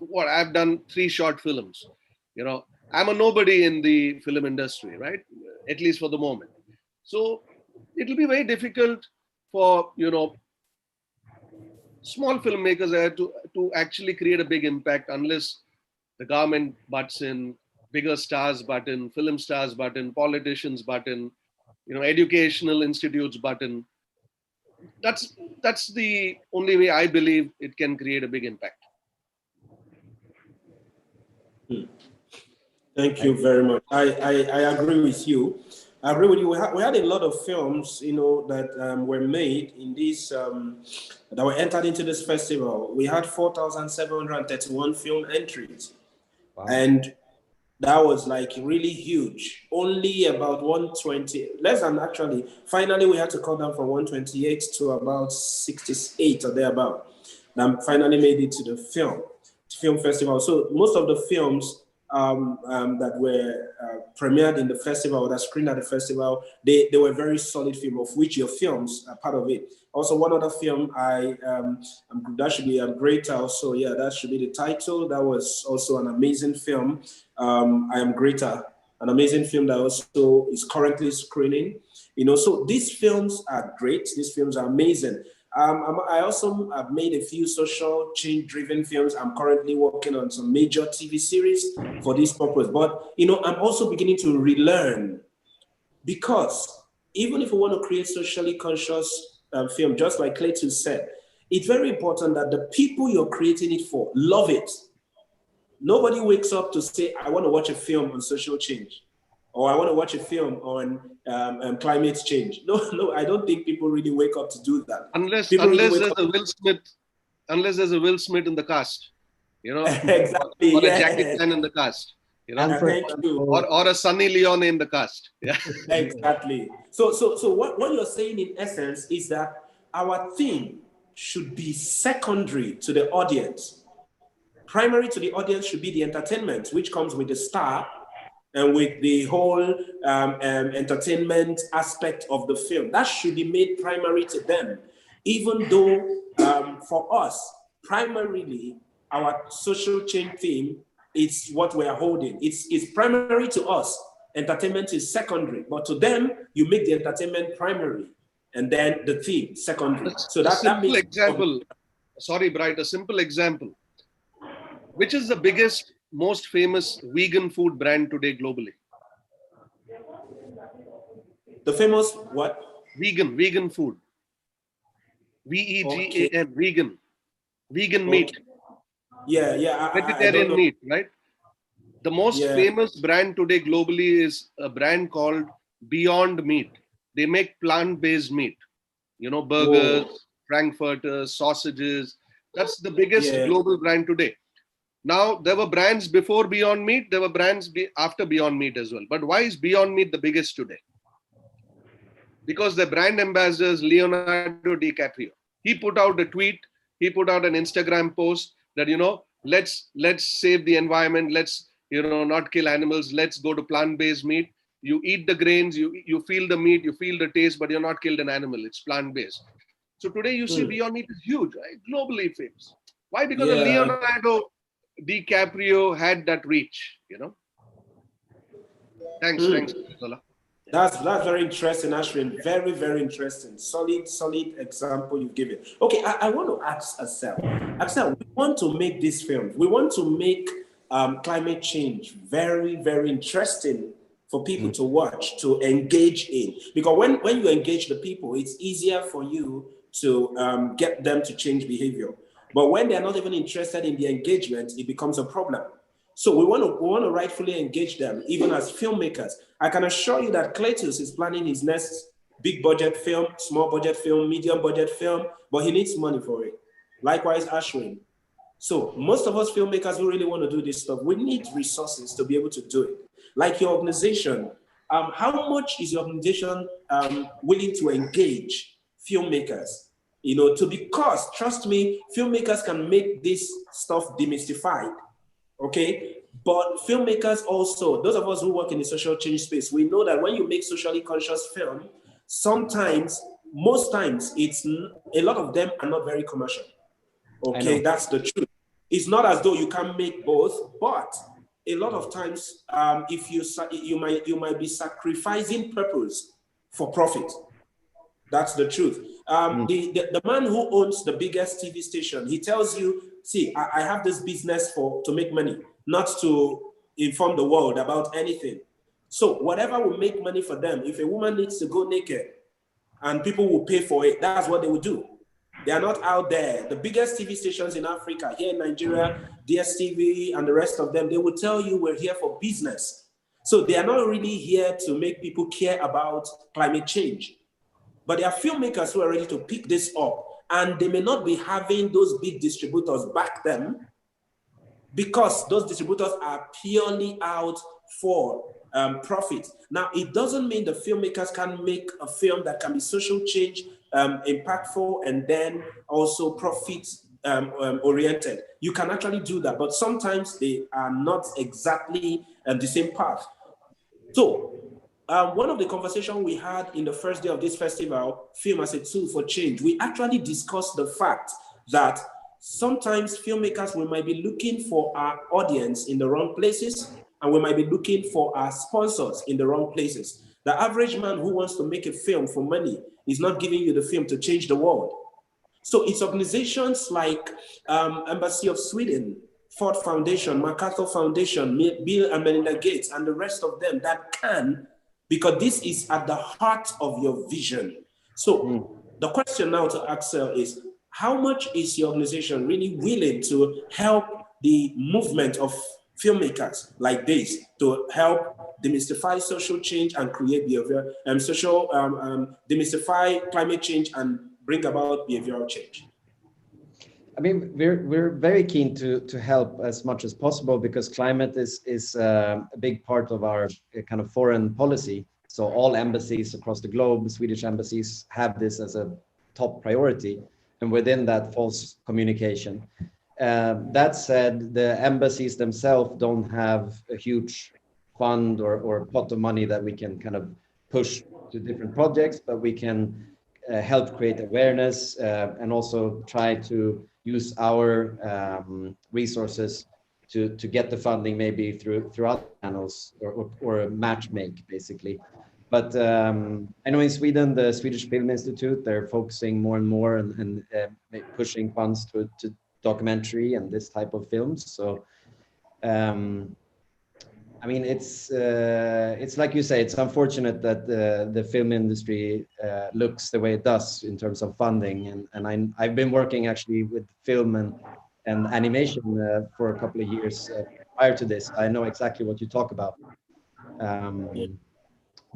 what I've done 3 short films, you know, I'm a nobody in the film industry, right? At least for the moment. So it'll be very difficult for, you know, small filmmakers to actually create a big impact unless the government butts in, bigger stars butt in, film stars butt in, politicians butt in, you know, educational institutes butt in. That's the only way I believe it can create a big impact. Thank you very much. I agree with you. I agree with you. We had a lot of films, you know, that were made in this, that were entered into this festival. We had 4,731 film entries. Wow. And that was like really huge. Only about 120, less than actually. Finally, we had to cut down from 128 to about 68 or thereabout. And finally made it to the film festival. So most of the films that were premiered in the festival, that screened at the festival, they were very solid films, of which your films are part of it. Also, one other film, that should be Greater. So yeah, that should be the title. That was also an amazing film. I Am Greater, an amazing film that also is currently screening. You know, so these films are great. These films are amazing. I also have made a few social change-driven films. I'm currently working on some major TV series for this purpose. But, you know, I'm also beginning to relearn, because even if we want to create socially conscious film, just like Clayton said, it's very important that the people you're creating it for love it. Nobody wakes up to say, I want to watch a film on social change, or I want to watch a film on climate change. No, I don't think people really wake up to do that. Unless there's a Will Smith in the cast, you know, exactly, or a Jackie Chan in the cast, you know, thank you. Or a Sunny Leone in the cast. Yeah, exactly. So what you're saying in essence is that our theme should be secondary to the audience. Primary to the audience should be the entertainment, which comes with the star and with the whole entertainment aspect of the film. That should be made primary to them, even though for us, primarily, our social change theme is what we're holding. It's primary to us. Entertainment is secondary, but to them, you make the entertainment primary, and then the theme secondary. So a simple example. Sorry, Bright, a simple example. Which is the biggest, most famous vegan food brand today globally? The famous what? Vegan food. VEGAN, vegan. Vegan meat. Yeah. Vegetarian meat, right? The most famous brand today globally is a brand called Beyond Meat. They make plant-based meat. You know, burgers, frankfurters, sausages. That's the biggest global brand today. Now, there were brands before Beyond Meat, there were brands after Beyond Meat as well. But why is Beyond Meat the biggest today? Because the brand ambassador is Leonardo DiCaprio. He put out a tweet, he put out an Instagram post that, you know, let's save the environment, let's, you know, not kill animals, let's go to plant-based meat. You eat the grains, you feel the meat, you feel the taste, but you're not killed an animal, it's plant-based. So today you see Beyond Meat is huge, right? Globally famous. Why? Because Leonardo DiCaprio had that reach, you know. Thanks, Zola. That's very interesting, Ashwin. Very, very interesting. Solid example you've given. Okay, I want to ask Axel, we want to make this film. We want to make climate change very, very interesting for people to watch, to engage in. Because when you engage the people, it's easier for you to get them to change behavior. But when they're not even interested in the engagement, it becomes a problem. So we want to rightfully engage them, even as filmmakers. I can assure you that Cletus is planning his next big budget film, small budget film, medium budget film, but he needs money for it. Likewise, Ashwin. So most of us filmmakers who really want to do this stuff, we need resources to be able to do it. Like your organization, how much is your organization willing to engage filmmakers? You know, because trust me, filmmakers can make this stuff demystified, okay? But filmmakers also, those of us who work in the social change space, we know that when you make socially conscious film, most times, a lot of them are not very commercial. Okay, that's the truth. It's not as though you can make both, but a lot of times, if you might be sacrificing purpose for profit. That's the truth. The man who owns the biggest TV station, he tells you, see, I have this business to make money, not to inform the world about anything. So whatever will make money for them, if a woman needs to go naked and people will pay for it, that's what they will do. They are not out there. The biggest TV stations in Africa, here in Nigeria, DSTV and the rest of them, they will tell you we're here for business. So they are not really here to make people care about climate change. But there are filmmakers who are ready to pick this up, and they may not be having those big distributors back them because those distributors are purely out for profit. Now, it doesn't mean the filmmakers can make a film that can be social change impactful and then also profit oriented. You can actually do that, but sometimes they are not exactly the same path. So one of the conversations we had in the first day of this festival, Film as a Tool for Change, we actually discussed the fact that sometimes filmmakers, we might be looking for our audience in the wrong places, and we might be looking for our sponsors in the wrong places. The average man who wants to make a film for money is not giving you the film to change the world. So it's organizations like Embassy of Sweden, Ford Foundation, MacArthur Foundation, Bill and Melinda Gates, and the rest of them that can, because this is at the heart of your vision. So the question now to Axel is, how much is your organization really willing to help the movement of filmmakers like this to help demystify social change and create behavior and demystify climate change and bring about behavioral change? I mean, we're very keen to help as much as possible because climate is a big part of our kind of foreign policy. So all embassies across the globe, Swedish embassies, have this as a top priority, and within that falls communication. That said, the embassies themselves don't have a huge fund or pot of money that we can kind of push to different projects, but we can help create awareness and also try to use our resources to get the funding maybe through other channels or match make basically. But I know in Sweden, the Swedish Film Institute, they're focusing more and more and pushing funds to documentary and this type of films. So I mean, it's like you say, it's unfortunate that the film industry looks the way it does in terms of funding. And I've been working actually with film and animation for a couple of years prior to this. I know exactly what you talk about.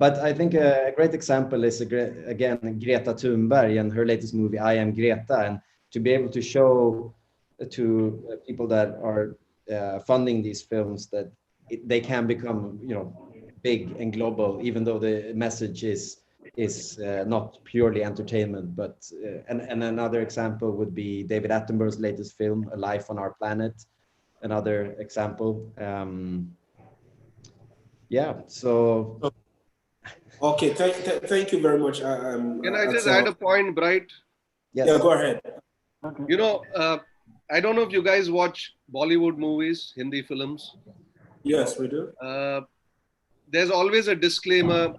But I think a great example is, again, Greta Thunberg and her latest movie, I Am Greta, and to be able to show to people that are funding these films that they can become, you know, big and global, even though the message is not purely entertainment. But and another example would be David Attenborough's latest film, A Life on Our Planet. Another example. Yeah. So. Okay. Thank you very much. Can I just add a point, Bright? Yes. Yeah. Go ahead. Okay. You know, I don't know if you guys watch Bollywood movies, Hindi films. Yes, we do. There's always a disclaimer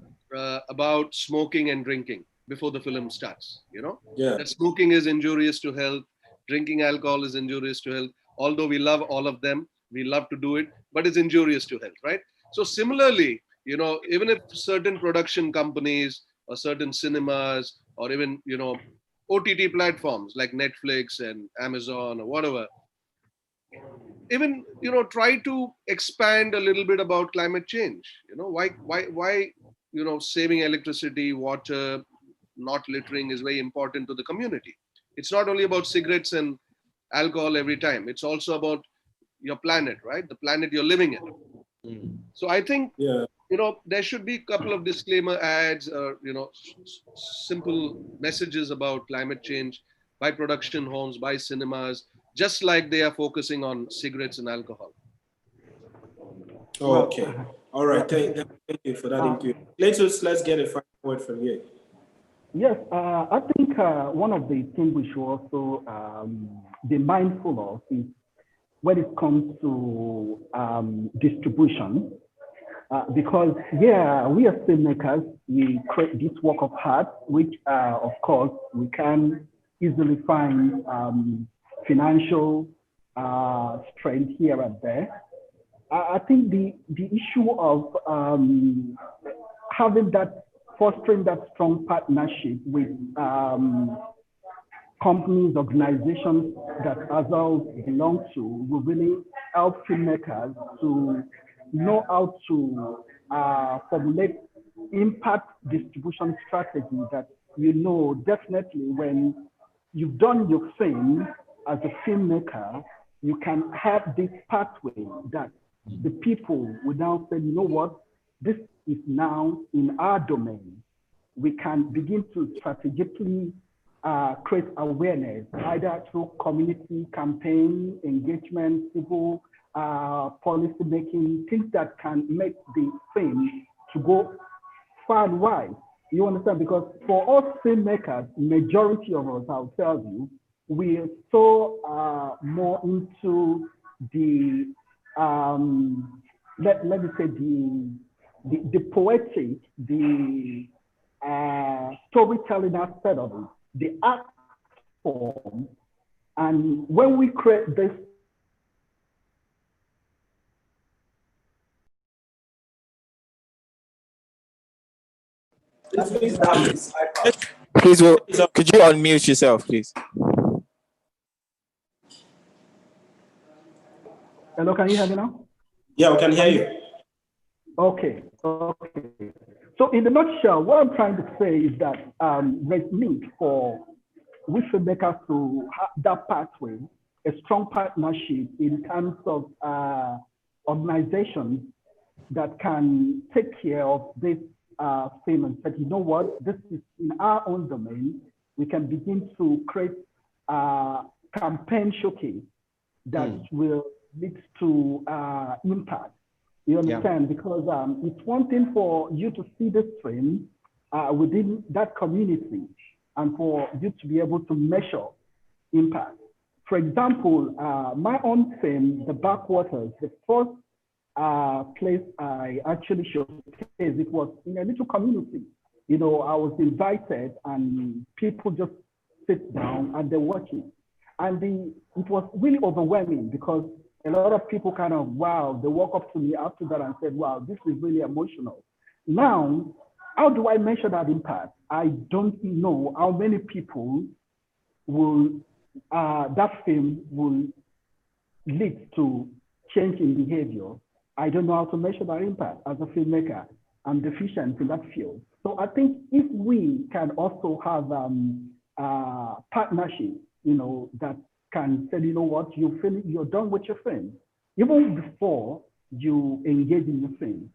about smoking and drinking before the film starts, you know? Yeah. That smoking is injurious to health, drinking alcohol is injurious to health. Although we love all of them, we love to do it, but it's injurious to health, right? So similarly, you know, even if certain production companies or certain cinemas or even, you know, OTT platforms like Netflix and Amazon or whatever, even, you know, try to expand a little bit about climate change. You know, why, you know, saving electricity, water, not littering is very important to the community. It's not only about cigarettes and alcohol every time. It's also about your planet, right? The planet you're living in. So I think, you know, there should be a couple of disclaimer ads or, you know, simple messages about climate change by production homes, by cinemas, just like they are focusing on cigarettes and alcohol. Okay. All right. Thank you for that input. Let's get a final word from you. Yes, I think one of the things we should also be mindful of is when it comes to distribution. Because yeah, we as filmmakers, we create this work of art, which of course we can easily find financial strength here and there. I think the issue of having that, fostering that strong partnership with companies, organizations that others belong to will really help filmmakers to know how to formulate impact distribution strategy that definitely when you've done your film as a filmmaker, you can have this pathway that the people will now say, you know what, this is now in our domain. We can begin to strategically create awareness, either through community campaign, engagement, civil policy making, things that can make the film to go far and wide. You understand? Because for us filmmakers, majority of us, I'll tell you, we are so more into the let me say the poetic, the storytelling aspect of it, the art form, and when we create this. Please, could you unmute yourself, please? Hello, can you hear me now? Yeah, we can hear you. Okay, okay. So in a nutshell, what I'm trying to say is that there's need for we filmmakers to have that pathway, a strong partnership in terms of organizations that can take care of this film and say, you know what, this is in our own domain. We can begin to create a campaign showcase that will lead to impact. You understand? Yeah. Because it's one thing for you to see this film within that community and for you to be able to measure impact. For example, my own film, The Backwaters, the first place I actually showcased, it was in a little community. You know, I was invited and people just sit down and they're watching. And it was really overwhelming because a lot of people kind of, wow, they walk up to me after that and said, wow, this is really emotional. Now, how do I measure that impact? I don't know how many people will, that film will lead to change in behavior. I don't know how to measure that impact as a filmmaker. I'm deficient in that field. So I think if we can also have partnership, you know, that can say, you know what, you're done with your film. Even before you engage in your film,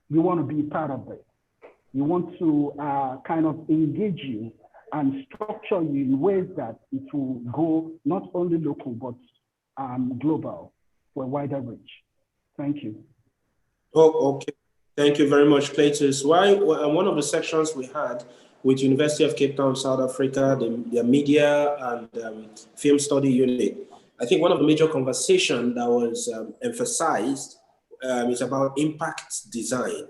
you want to be part of it. You want to kind of engage you and structure you in ways that it will go not only local, but global for a wider reach. Thank you. Oh, okay. Thank you very much, Cletus. One of the sections we had with University of Cape Town, South Africa, their media and film study unit, I think one of the major conversations that was emphasized is about impact design.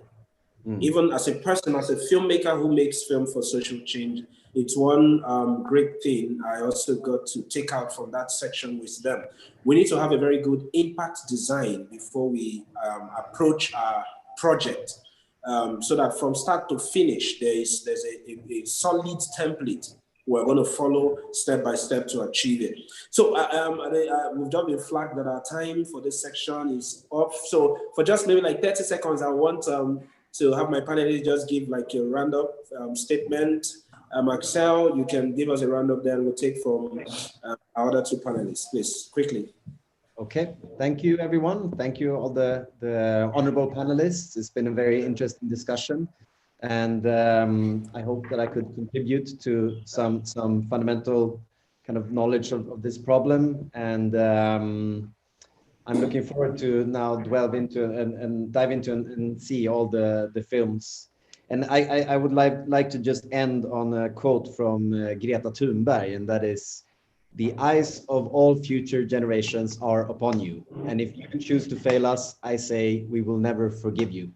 Even as a person, as a filmmaker who makes film for social change, it's one great thing I also got to take out from that section with them. We need to have a very good impact design before we approach our project, so that from start to finish, there's a solid template we're going to follow step by step to achieve it. So we've done a flag that our time for this section is up. So for just maybe like 30 seconds, I want to have my panelists just give like a roundup statement. Axel, you can give us a roundup, then we'll take from our other two panelists, please, quickly. Okay, thank you, everyone. Thank you, all the honorable panelists. It's been a very interesting discussion. And I hope that I could contribute to some fundamental kind of knowledge of this problem. And I'm looking forward to now delve into and dive into and see all the films. And I would like to just end on a quote from Greta Thunberg, and that is, "The eyes of all future generations are upon you. And if you choose to fail us, I say we will never forgive you."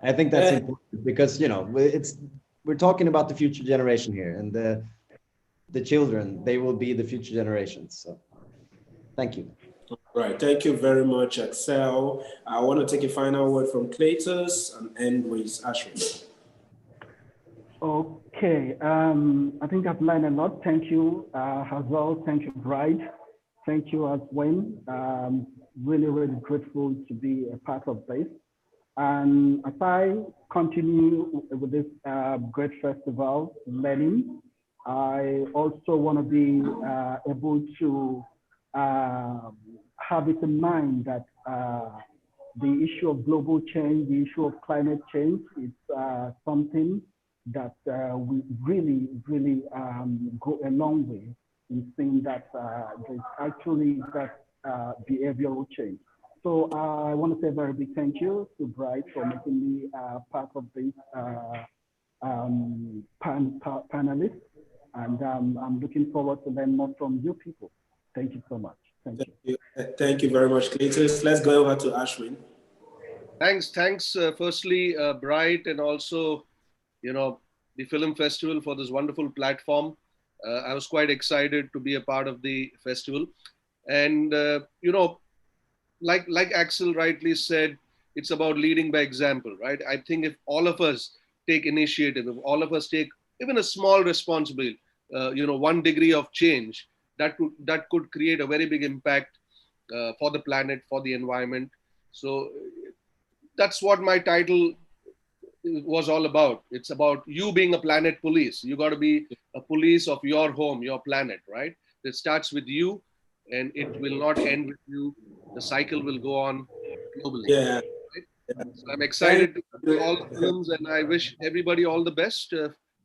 I think that's important because, you know, we're talking about the future generation here, and the children, they will be the future generations. So thank you. Right. Thank you very much, Axel. I want to take a final word from Cletus and end with Ashwin. Okay. I think I've learned a lot. Thank you, Hazel. Thank you, Bride. Thank you, Aswin. Really, really grateful to be a part of this. And as I continue with this great festival, learning, I also want to be able to have it in mind that the issue of global change, the issue of climate change is something that we really, really go a long way in seeing that there's actually that behavioral change. So I want to say a very big thank you to Bright for making me part of this panelists. And I'm looking forward to learn more from you people. Thank you so much. Thank you. Thank you very much, Cletus. Let's go over to Ashwin. Thanks. Firstly, Bright, and also, you know, the film festival for this wonderful platform. I was quite excited to be a part of the festival. And, you know, like Axel rightly said, it's about leading by example, right? I think if all of us take initiative, if all of us take even a small responsibility, you know, 1 degree of change, that could create a very big impact for the planet, for the environment. So that's what my title was all about. It's about you being a planet police. You got to be a police of your home, your planet, right? It starts with you, and it will not end with you. The cycle will go on globally. Yeah. Right? So I'm excited to do all the films, and I wish everybody all the best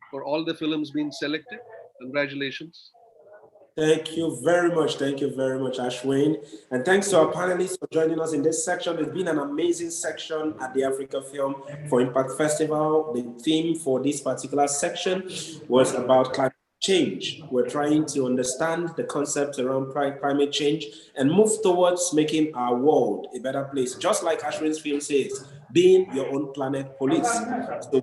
for all the films being selected. Congratulations. Thank you very much. Thank you very much, Ashwin. And thanks to our panelists for joining us in this section. It's been an amazing section at the Africa Film for Impact Festival. The theme for this particular section was about climate change. We're trying to understand the concept around climate change and move towards making our world a better place. Just like Ashwin's film says, being your own planet police. So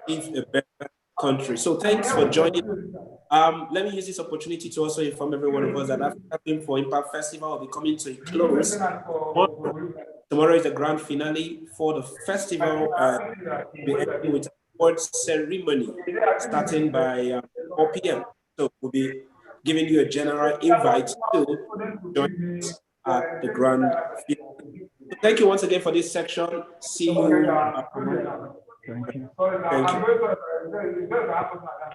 live a better country. So thanks for joining. Let me use this opportunity to also inform every one of us that Africa Film for Impact Festival will be coming to a close. Tomorrow is the grand finale for the festival. We'll be ending with a awards ceremony starting by 4 p.m. So we'll be giving you a general invite to join us at the grand finale. So thank you once again for this section. See you. Thank you. Thank you.